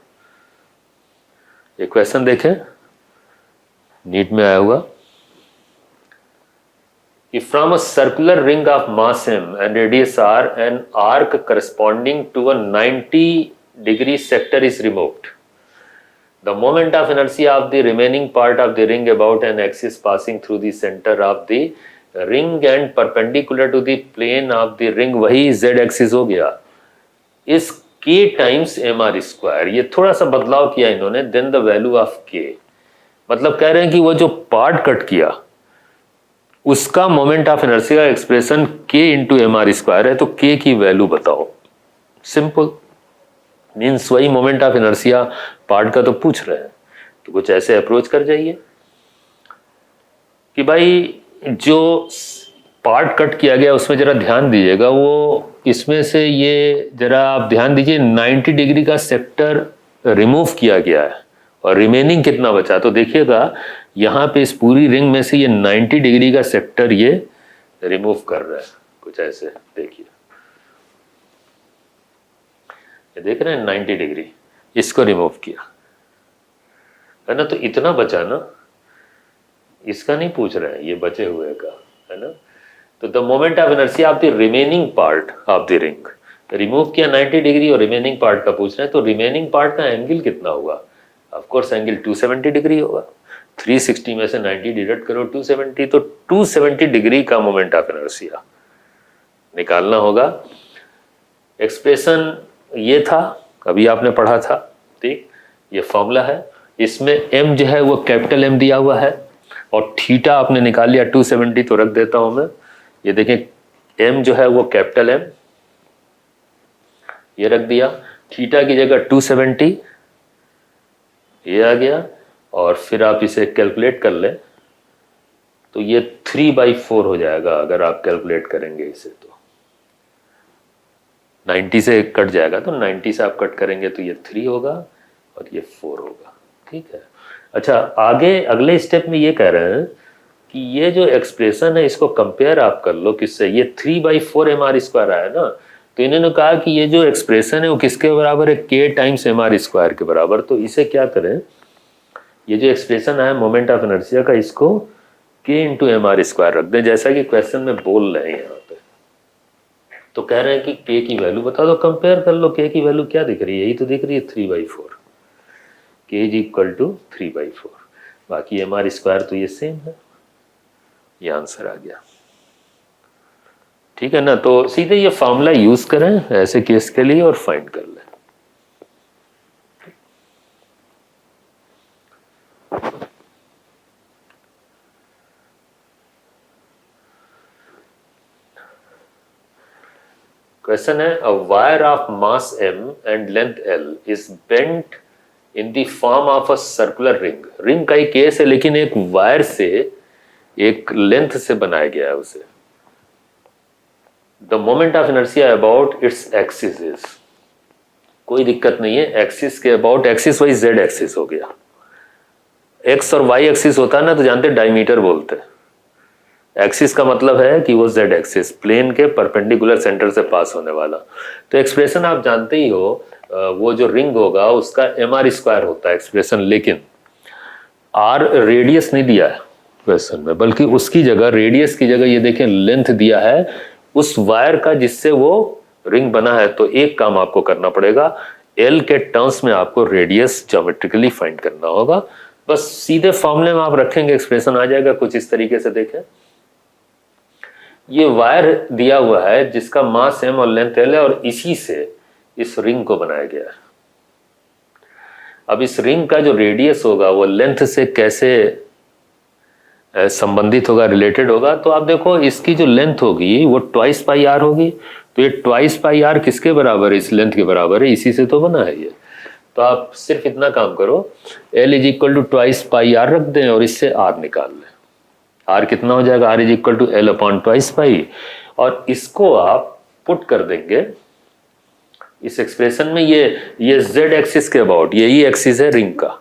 ये क्वेश्चन देखें, नीट में आया हुआ कि from a circular ring of mass m and radius r, an arc corresponding to a 90-degree sector is removed. The moment of inertia of the remaining part of the ring about an axis passing through the center of the ring and perpendicular to the plane of the ring, वही z axis हो गया, is k times mr square। ये थोड़ा सा बदलाव किया इन्होंने, then the value of k, मतलब कह रहे हैं कि वो जो पार्ट कट किया उसका मोमेंट ऑफ इनर्शिया का expression k into M R square है, तो k की वैल्यू बताओ। सिंपल, मीन्स वही मोमेंट ऑफ इनर्शिया पार्ट का तो पूछ रहे हैं, तो कुछ ऐसे अप्रोच कर जाइए कि भाई जो पार्ट कट किया गया उसमें जरा ध्यान दीजिएगा, वो इसमें से ये जरा आप ध्यान दीजिए 90 डिग्री का सेक्टर रिमूव किया गया है और रिमेनिंग कितना बचा, तो देखिएगा यहाँ पे इस पूरी रिंग में से ये 90 डिग्री का सेक्टर ये रिमूव कर रहा है, कुछ ऐसे देखिए, ये देख रहे हैं 90 डिग्री इसको रिमूव किया है ना, तो इतना बचा ना, इसका नहीं पूछ रहे हैं, ये बचे हुए का है ना। तो the moment of inertia of the remaining part of the ring, remove किया 90 डिग्री और रिमेनिंग पार्ट का पूछ रहे हैं, तो रिमेनिंग पार्ट का एंगल कितना होगा, ऑफ कोर्स एंगल 270 डिग्री होगा। 360 में से 90 डिडक्ट करो 270, तो 270 डिग्री का मोमेंट ऑफ इनर्शिया निकालना होगा। एक्सप्रेशन ये था, अभी आपने पढ़ा था, ठीक, ये फॉर्मूला है, इसमें m जो है वो कैपिटल M दिया हुआ है और थीटा आपने निकाल लिया 270, तो रख देता हूं मैं, ये देखें m जो है वो कैपिटल M, ये रख दिया, थीटा की जगह 270 ये आ गया, और फिर आप इसे कैलकुलेट कर लें तो ये 3/4 हो जाएगा अगर आप कैलकुलेट करेंगे इसे, तो 90 से कट जाएगा, तो 90 से आप कट करेंगे तो ये 3 होगा और ये 4 होगा। ठीक है, अच्छा आगे अगले स्टेप में ये कह रहे हैं कि ये जो एक्सप्रेशन है इसको कंपेयर आप कर लो किससे, ये 3/4 एम आर स्क्वायर आया ना, तो इन्होंने कहा कि ये जो एक्सप्रेशन है वो किसके बराबर है, k times M R square के बराबर। तो इसे क्या करें, ये जो एक्सप्रेशन है मोमेंट ऑफ इनर्शिया का, इसको k into M R square रख दें, जैसा कि क्वेश्चन में बोल रहे हैं यहाँ पे। तो कह रहे हैं कि k की वैल्यू बता दो, कंपेयर कर लो, k की वैल्यू क्या दिख रही है, यही तो दिख रही है 3/4, k इज इक्वल टू 3/4, बाकी एम आर स्क्वायर तो ये सेम है, ये आंसर आ गया। ठीक है ना, तो सीधे ये फॉर्मूला यूज करें ऐसे केस के लिए और फाइंड कर लें। क्वेश्चन है, a wire of mass m and length l is bent in the form of a circular ring. Ring का ही केस है, लेकिन एक वायर से, एक लेंथ से बनाया गया है उसे। The moment of inertia about its axis is, कोई दिक्कत नहीं है, एक्सिस के about, axis wise Z axis हो गया। एक्स और वाई एक्सिस होता है ना, तो जानते डायमीटर बोलते हैं। एक्सिस का मतलब है कि वो जेड एक्सिस, प्लेन के परपेंडिकुलर सेंटर से पास होने वाला। तो एक्सप्रेशन आप जानते ही हो, वो जो रिंग होगा उसका mr² होता है एक्सप्रेशन, लेकिन r रेडियस नहीं दिया है क्वेश्चन में, बल्कि उसकी जगह, रेडियस की जगह ये देखें लेंथ दिया है उस वायर का जिससे वो रिंग बना है। तो एक काम आपको करना पड़ेगा, एल के टर्म्स में आपको रेडियस ज्योमेट्रिकली फाइंड करना होगा। बस सीधे फॉर्मूले में आप रखेंगे, एक्सप्रेशन आ जाएगा कुछ इस तरीके से। देखें, ये वायर दिया हुआ है जिसका मास m और लेंथ l है, और इसी से इस रिंग को बनाया गया है। अब इस रिंग का जो रेडियस होगा वो लेंथ से कैसे संबंधित होगा, रिलेटेड होगा। तो आप देखो, इसकी जो लेंथ होगी वो ट्वाइस पाई आर होगी। तो ये ट्वाइस पाई आर किसके बराबर है? इस लेंथ के बराबर है, इसी से तो बना है ये। तो आप सिर्फ इतना काम करो, L is equal to twice pi R रख दें और इससे आर निकाल लें। आर कितना हो जाएगा? R is equal to L upon twice pi, और इसको आप पुट कर देंगे इस एक्सप्रेशन में। ये जेड एक्सिस के अबाउट, यही एक्सिस है रिंग का,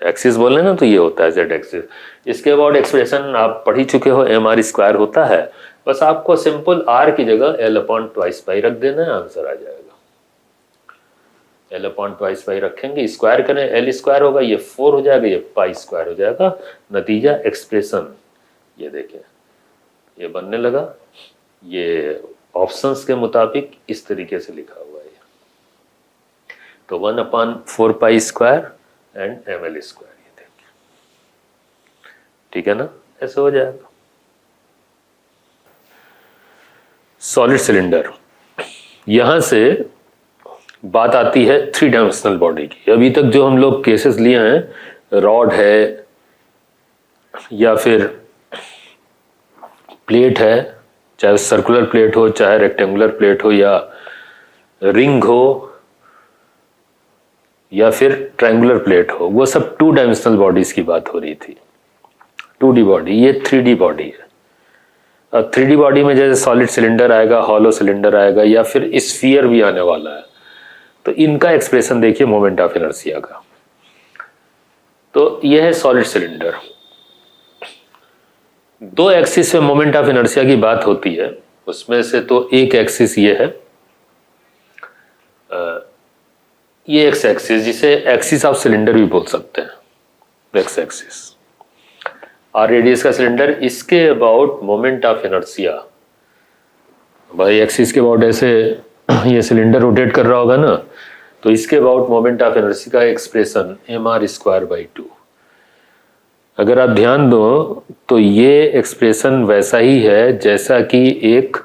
एक्सिस बोले ना तो ये होता है जेड एक्सिस। इसके अबाउट एक्सप्रेशन आप पढ़ ही चुके हो, mr² होता है। बस आपको सिंपल r की जगह L अपॉन ट्वाइस पाई रख देना है, आंसर आ जाएगा। L अपॉन ट्वाइस पाई रखेंगे, स्क्वायर करें, L² होगा, ये 4 हो जाएगा, ये पाई² हो जाएगा। नतीजा एक्सप्रेशन ये देखें, ये बनने लगा। ये ऑप्शंस के मुताबिक इस तरीके से लिखा हुआ है। तो 1/4 पाई² एंड ml², ये देखिए, ठीक है ना, ऐसे हो जाएगा। सॉलिड सिलेंडर, यहां से बात आती है 3 डायमेंशनल बॉडी की। अभी तक जो हम लोग केसेस लिए हैं, रॉड है या फिर प्लेट है, चाहे सर्कुलर प्लेट हो, चाहे रेक्टेंगुलर प्लेट हो, या रिंग हो, या फिर ट्रायंगुलर प्लेट हो, वो सब 2 डायमेंशनल बॉडीज की बात हो रही थी। 2D बॉडी, ये 3D बॉडी है। और 3D बॉडी में जैसे सॉलिड सिलेंडर आएगा, हॉलो सिलेंडर आएगा, या फिर स्फीयर भी आने वाला है। तो इनका एक्सप्रेशन देखिए मोमेंट ऑफ इनर्शिया का। तो यह है सॉलिड सिलेंडर। 2 एक्सिस में मोमेंट ऑफ इनर्शिया की बात होती है, उसमें से तो एक एक्सिस ये है, ये एक्स एक्सिस, जिसे एक्सिस ऑफ सिलेंडर भी बोल सकते हैं, एक्स एक्सिस। आर रेडियस का सिलेंडर, इसके अबाउट मोमेंट ऑफ इनर्शिया, भाई एक्सिस के अबाउट ऐसे ये सिलेंडर रोटेट कर रहा होगा ना, तो इसके अबाउट मोमेंट ऑफ इनर्शिया का एक्सप्रेशन mr²/2। अगर आप ध्यान दो तो ये एक्सप्रेशन वैसा ही है जैसा कि एक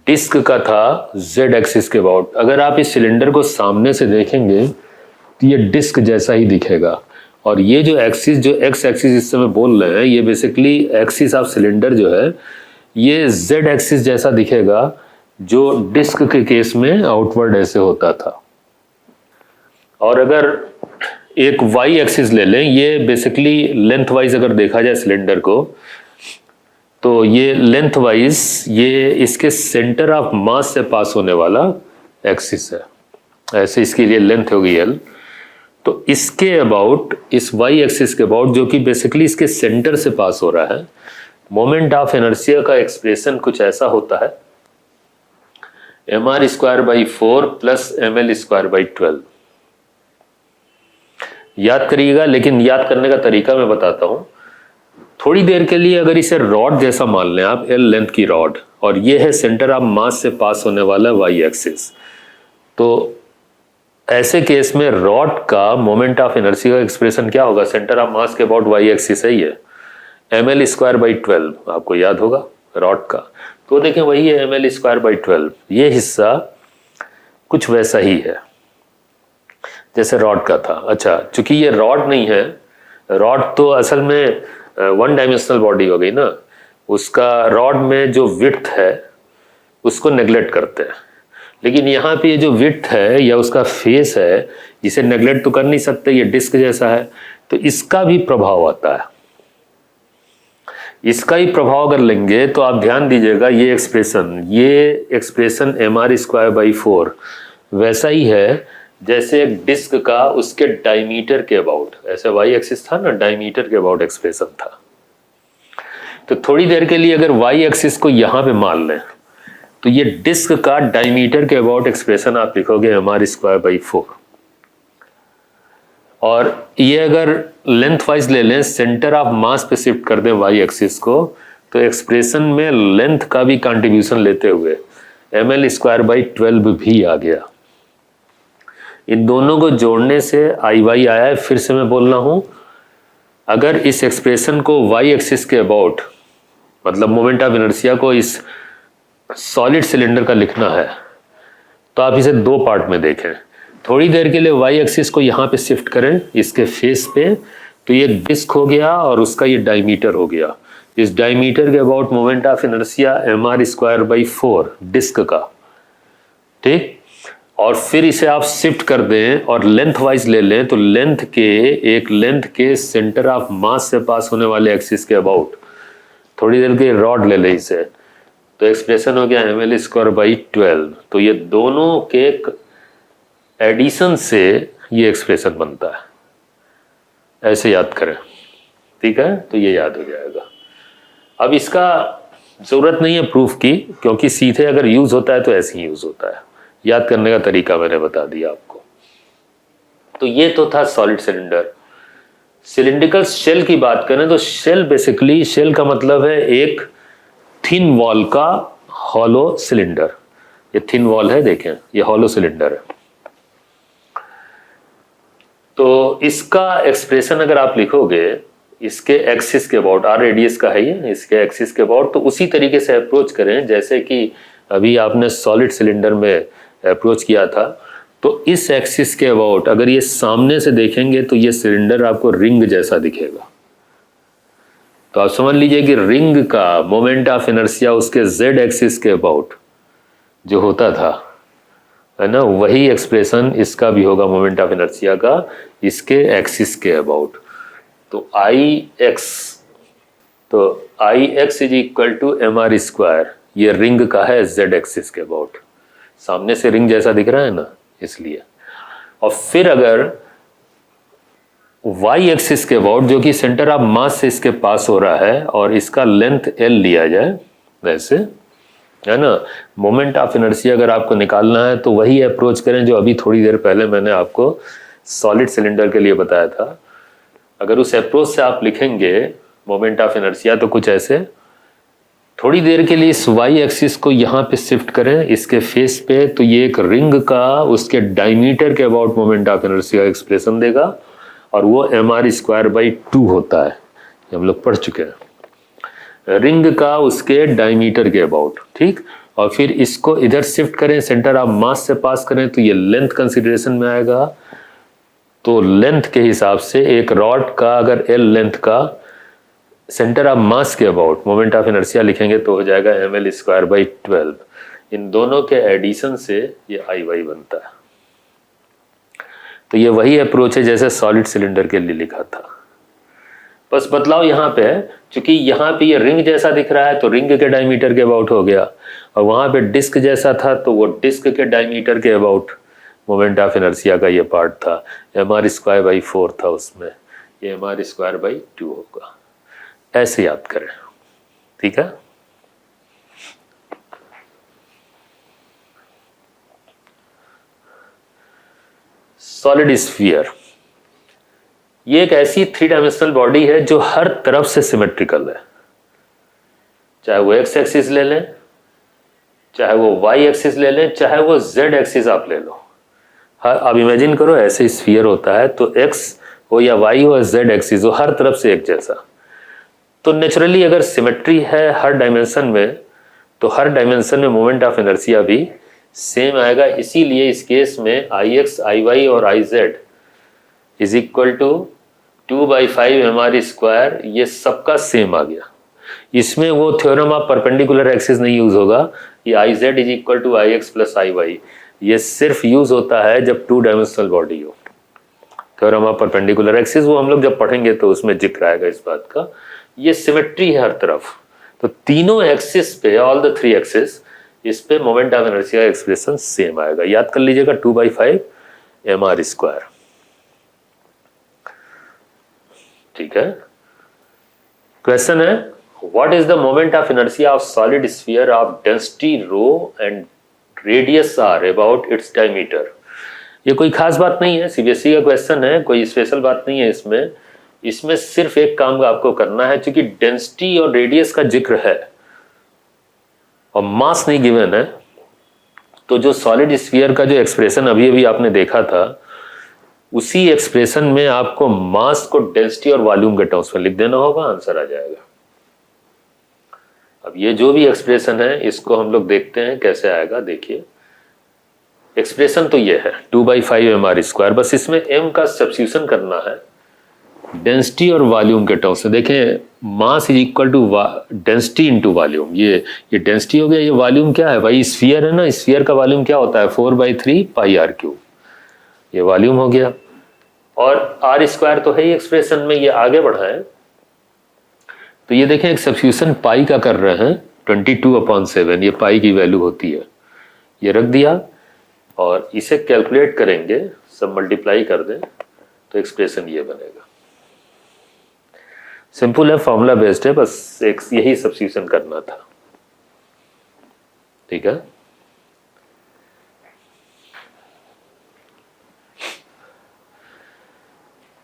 डिस्क का था जेड एक्सिस के अबाउट। अगर आप इस सिलेंडर को सामने से देखेंगे तो ये डिस्क जैसा ही दिखेगा, और ये जो एक्सिस, जो एक्स एक्सिस इस समय बोल रहे हैं, ये बेसिकली एक्सिस ऑफ सिलेंडर जो है, ये जेड एक्सिस जैसा दिखेगा, जो डिस्क के केस में आउटवर्ड ऐसे होता था। और अगर एक वाई एक्सिस ले लें, ये बेसिकली लेंथ वाइज अगर देखा जाए सिलेंडर को, तो ये लेंथ वाइज ये इसके सेंटर ऑफ मास से पास होने वाला एक्सिस है। ऐसे इसके लिए लेंथ होगी L। तो इसके अबाउट, इस वाई एक्सिस के अबाउट, जो कि बेसिकली इसके सेंटर से पास हो रहा है, मोमेंट ऑफ इनर्शिया का एक्सप्रेशन कुछ ऐसा होता है, mr²/4 प्लस ml²/12। याद करिएगा, लेकिन याद करने का तरीका मैं बताता हूं। थोड़ी देर के लिए अगर इसे रॉड जैसा मान लें आप, L लेंथ की रॉड, और ये है सेंटर ऑफ मास से पास होने वाला वाई एक्सिस, तो ऐसे केस में रॉड का मोमेंट ऑफ इनर्शिया का एक्सप्रेशन क्या होगा? सेंटर ऑफ मास के अबाउट वाई एक्सिस है ये, ml²/12, आपको याद होगा रॉड का। तो देखें वही है ml²/12। ये हिस्सा कुछ वैसा ही है जैसे रॉड का था। अच्छा, चूंकि ये रॉड नहीं है, रॉड तो असल में 1 डायमेंशनल बॉडी हो गई ना, उसका रॉड में जो विड्थ है उसको नेग्लेक्ट करते हैं। लेकिन यहाँ पे ये जो विड्थ है या उसका फेस है, इसे नेगलेक्ट तो कर नहीं सकते, ये डिस्क जैसा है, तो इसका भी प्रभाव आता है। इसका ही प्रभाव अगर लेंगे तो आप ध्यान दीजिएगा, ये एक्सप्रेशन mr²/4 वैसा ही है जैसे एक डिस्क का उसके डायमीटर के अबाउट, ऐसे वाई एक्सिस था ना, डायमीटर के अबाउट एक्सप्रेशन था। तो थोड़ी देर के लिए अगर वाई एक्सिस को यहां पे मान लें तो ये डिस्क का डायमीटर के अबाउट एक्सप्रेशन आप लिखोगे mr²/4, और ये अगर लेंथ वाइज ले लें, सेंटर ऑफ मास पे शिफ्ट कर दें वाई एक्सिस को, तो एक्सप्रेशन में लेंथ का भी कंट्रीब्यूशन लेते हुए ml²/12 भी आ गया। इन दोनों को जोड़ने से आई वाई आया है। फिर से मैं बोल रहा हूं, अगर इस एक्सप्रेशन को वाई एक्सिस के अबाउट, मतलब मोमेंट ऑफ इनर्शिया को इस सॉलिड सिलेंडर का लिखना है, तो आप इसे दो पार्ट में देखें। थोड़ी देर के लिए वाई एक्सिस को यहाँ पे शिफ्ट करें इसके फेस पे, तो ये डिस्क हो गया और उसका ये डायमीटर हो गया। इस डायमीटर के about moment of inertia mr²/4 disc का, ठीक। और फिर इसे आप शिफ्ट कर दें और लेंथ वाइज ले लें, तो लेंथ के सेंटर ऑफ मास से पास होने वाले एक्सिस के अबाउट थोड़ी देर के रॉड ले लें इसे, तो एक्सप्रेशन हो गया ml²/12। तो ये दोनों के एडिशन से ये एक्सप्रेशन बनता है, ऐसे याद करें, ठीक है। तो ये याद हो जाएगा। अब इसका जरूरत नहीं है प्रूफ की, क्योंकि सीधे अगर यूज होता है तो ऐसे ही यूज होता है। याद करने का तरीका मैंने बता दिया आपको। तो ये तो था सॉलिड सिलेंडर। सिलिंड्रिकल शेल की बात करें तो शेल बेसिकली, शेल का मतलब है एक थिन वॉल का हॉलो सिलेंडर। ये थिन वॉल है, देखें ये हॉलो सिलेंडर है। तो इसका एक्सप्रेशन अगर आप लिखोगे इसके एक्सिस के अबाउट, आर रेडियस का है ये, इसके एक्सिस के अबाउट, तो उसी तरीके से अप्रोच करें जैसे कि अभी आपने सॉलिड सिलेंडर में अप्रोच किया था। तो इस एक्सिस के अबाउट अगर ये सामने से देखेंगे तो ये सिलेंडर आपको रिंग जैसा दिखेगा। तो आप समझ लीजिए कि रिंग का मोमेंट ऑफ इनर्शिया उसके जेड एक्सिस के अबाउट जो होता था, है ना, वही एक्सप्रेशन इसका भी होगा मोमेंट ऑफ इनर्शिया का इसके एक्सिस के अबाउट। तो I X is equal to mr², ये रिंग का है जेड एक्सिस के अबाउट, सामने से रिंग जैसा दिख रहा है ना, इसलिए। और फिर अगर वाई एक्सिस के अबाउट, जो कि सेंटर ऑफ मास से इसके पास हो रहा है, और इसका लेंथ एल लिया जाए वैसे, है ना, मोमेंट ऑफ इनर्शिया अगर आपको निकालना है तो वही अप्रोच करें जो अभी थोड़ी देर पहले मैंने आपको सॉलिड सिलेंडर के लिए बताया था। अगर उस अप्रोच से आप लिखेंगे मोमेंट ऑफ इनर्शिया तो कुछ ऐसे, थोड़ी देर के लिए इस वाई एक्सिस को यहाँ पे शिफ्ट करें इसके फेस पे, तो ये एक रिंग का उसके डायमीटर के about moment of inertia expression देगा, और वो mr²/2 होता है, ये हम लोग पढ़ चुके हैं। रिंग का उसके डायमीटर के अबाउट, ठीक। और फिर इसको इधर शिफ्ट करें, सेंटर ऑफ मास से पास करें, तो ये लेंथ कंसिडरेशन में आएगा। तो लेंथ के हिसाब से एक रॉड का अगर एल लेंथ का सेंटर ऑफ मास के अबाउट मोमेंट ऑफ इनर्शिया लिखेंगे तो हो जाएगा ml²/12। इन दोनों के एडिशन से ये आई वाई बनता है। तो ये वही अप्रोच है जैसे सॉलिड सिलेंडर के लिए लिखा था, बस बदलाव यहाँ पे है, क्योंकि यहाँ पे ये रिंग जैसा दिख रहा है तो रिंग के डायमीटर के अबाउट हो गया, और वहां पे डिस्क जैसा था तो वो डिस्क के डायमीटर के अबाउट मोमेंट ऑफ इनर्शिया का ये पार्ट था। mr²/4 था उसमें, ये mr²/2 होगा। ऐसे याद करें, ठीक है। सॉलिड स्फीयर ये एक ऐसी 3 डायमेंशनल बॉडी है जो हर तरफ से सिमेट्रिकल है, चाहे वो एक्स एक्सिस ले लें, चाहे वो वाई एक्सिस ले लें, चाहे वो जेड एक्सिस आप ले लो। आप इमेजिन करो ऐसे स्फीयर होता है, तो एक्स हो या वाई हो या जेड एक्सिस हो, हर तरफ से एक जैसा। तो नेचुरली अगर सिमेट्री है हर डायमेंशन में, तो हर डायमेंशन में मोमेंट ऑफ इनर्शिया भी सेम आएगा। इसीलिए इस केस में आई एक्स, आई वाई और I Z is equal to 2/5 mr², ये सबका सेम आ गया। इसमें वो थ्योरम ऑफ परपेंडिकुलर एक्सिस नहीं यूज होगा, ये I Z is equal to I X plus I Y, ये सिर्फ यूज होता है जब 2 डायमेंशनल बॉडी हो। थ्योरम ऑफ परपेंडिकुलर एक्सिस वो हम लोग जब पढ़ेंगे तो उसमें जिक्र आएगा इस बात का। ये सिमेट्री है हर तरफ, तो तीनों एक्सिस पे, ऑल द 3 एक्सिस, इस पे मोमेंट ऑफ इनर्शिया का एक्सप्रेशन सेम आएगा। याद कर लीजिएगा 2/5 mr²। ठीक है। क्वेश्चन है what is the moment of inertia of solid sphere of density rho and radius R about its diameter. ये कोई खास बात नहीं है, सीबीएसई का क्वेश्चन है, कोई स्पेशल बात नहीं है इसमें। इसमें सिर्फ एक काम आपको करना है, क्योंकि डेंसिटी और रेडियस का जिक्र है और मास नहीं गिवन है, तो जो सॉलिड स्फीयर का जो एक्सप्रेशन अभी अभी आपने देखा था, उसी एक्सप्रेशन में आपको मास को डेंसिटी और वॉल्यूम के टर्म्स में लिख देना होगा, आंसर आ जाएगा। अब ये जो भी एक्सप्रेशन है इसको हम लोग देखते हैं कैसे आएगा। देखिए एक्सप्रेशन तो ये है 2/5 mr², बस इसमें m का सब्स्टिट्यूशन करना है डेंसिटी और वॉल्यूम के टर्म्स में। देखें mass is equal to density into volume. ये डेंसिटी हो गया, ये वॉल्यूम क्या है भाई, स्फीयर है ना, स्फीयर का वॉल्यूम क्या होता है 4/3 πr³। ये वॉल्यूम हो गया, और r² तो है ही एक्सप्रेशन में, ये आगे बढ़ाएं तो ये देखें एक सब्स्टिट्यूशन पाई का कर रहे हैं 22/7, ये पाई की वैल्यू होती है, ये रख दिया और इसे कैलकुलेट करेंगे, सब मल्टीप्लाई कर दें तो एक्सप्रेशन ये बनेगा। सिंपल है, फॉर्मूला बेस्ड है, बस एक यही सब्स्टिट्यूशन करना था। ठीक है।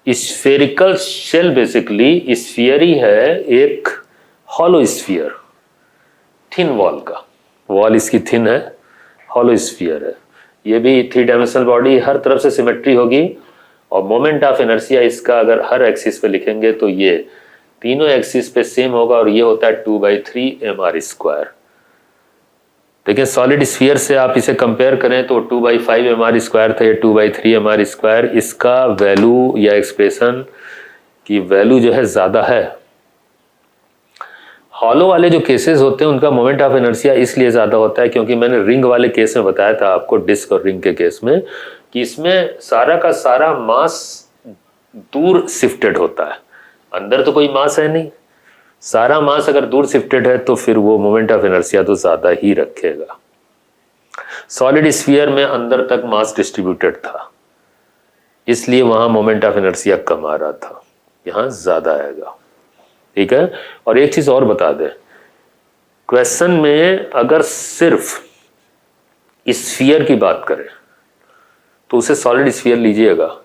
स्फेरिकल शेल बेसिकली स्फीयर ही है, एक हॉलो स्फीयर, थिन वॉल का, वॉल इसकी थिन है, हॉलो स्फीयर है। ये भी 3 डायमेंशनल बॉडी, हर तरफ से सिमेट्री होगी, और मोमेंट ऑफ इनर्शिया इसका अगर हर एक्सिस पे लिखेंगे तो ये तीनों एक्सिस पे सेम होगा, और ये होता है 2/3 mr²। देखिए सॉलिड स्फीयर से आप इसे कंपेयर करें तो 2/5 mr² था, ये 2/3 mr²। इसका वैल्यू या एक्सप्रेशन की वैल्यू जो है ज्यादा है। हॉलो वाले जो केसेस होते हैं उनका मोमेंट ऑफ इनर्शिया इसलिए ज्यादा होता है क्योंकि मैंने रिंग वाले केस में बताया था आपको, डिस्क और रिंग के केस में, कि इसमें सारा का सारा मास दूर शिफ्टेड होता है, अंदर तो कोई मास है नहीं। सारा मास अगर दूर शिफ्टेड है तो फिर वो मोमेंट ऑफ इनर्शिया तो ज्यादा ही रखेगा। सॉलिड स्फीयर में अंदर तक मास डिस्ट्रीब्यूटेड था, इसलिए वहां मोमेंट ऑफ इनर्शिया कम आ रहा था, यहां ज्यादा आएगा। ठीक है। और एक चीज और बता दें, क्वेश्चन में अगर सिर्फ स्फीयर की बात करें तो उसे सॉलिड स्फीयर लीजिएगा,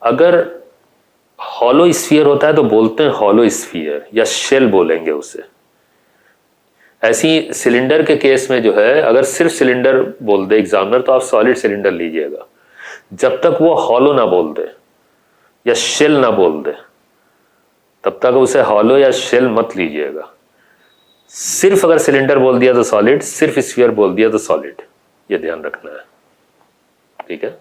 अगर हॉलो स्फीयर होता है तो बोलते हैं हॉलो स्फीयर या शेल बोलेंगे उसे। ऐसी सिलेंडर के केस में जो है, अगर सिर्फ सिलेंडर बोल दे एग्जामिनर तो आप सॉलिड सिलेंडर लीजिएगा, जब तक वो हॉलो ना बोल दे या शेल ना बोल दे तब तक उसे हॉलो या शेल मत लीजिएगा। सिर्फ अगर सिलेंडर बोल दिया तो सॉलिड, सिर्फ स्फीयर बोल दिया तो सॉलिड, ये ध्यान रखना है। ठीक है।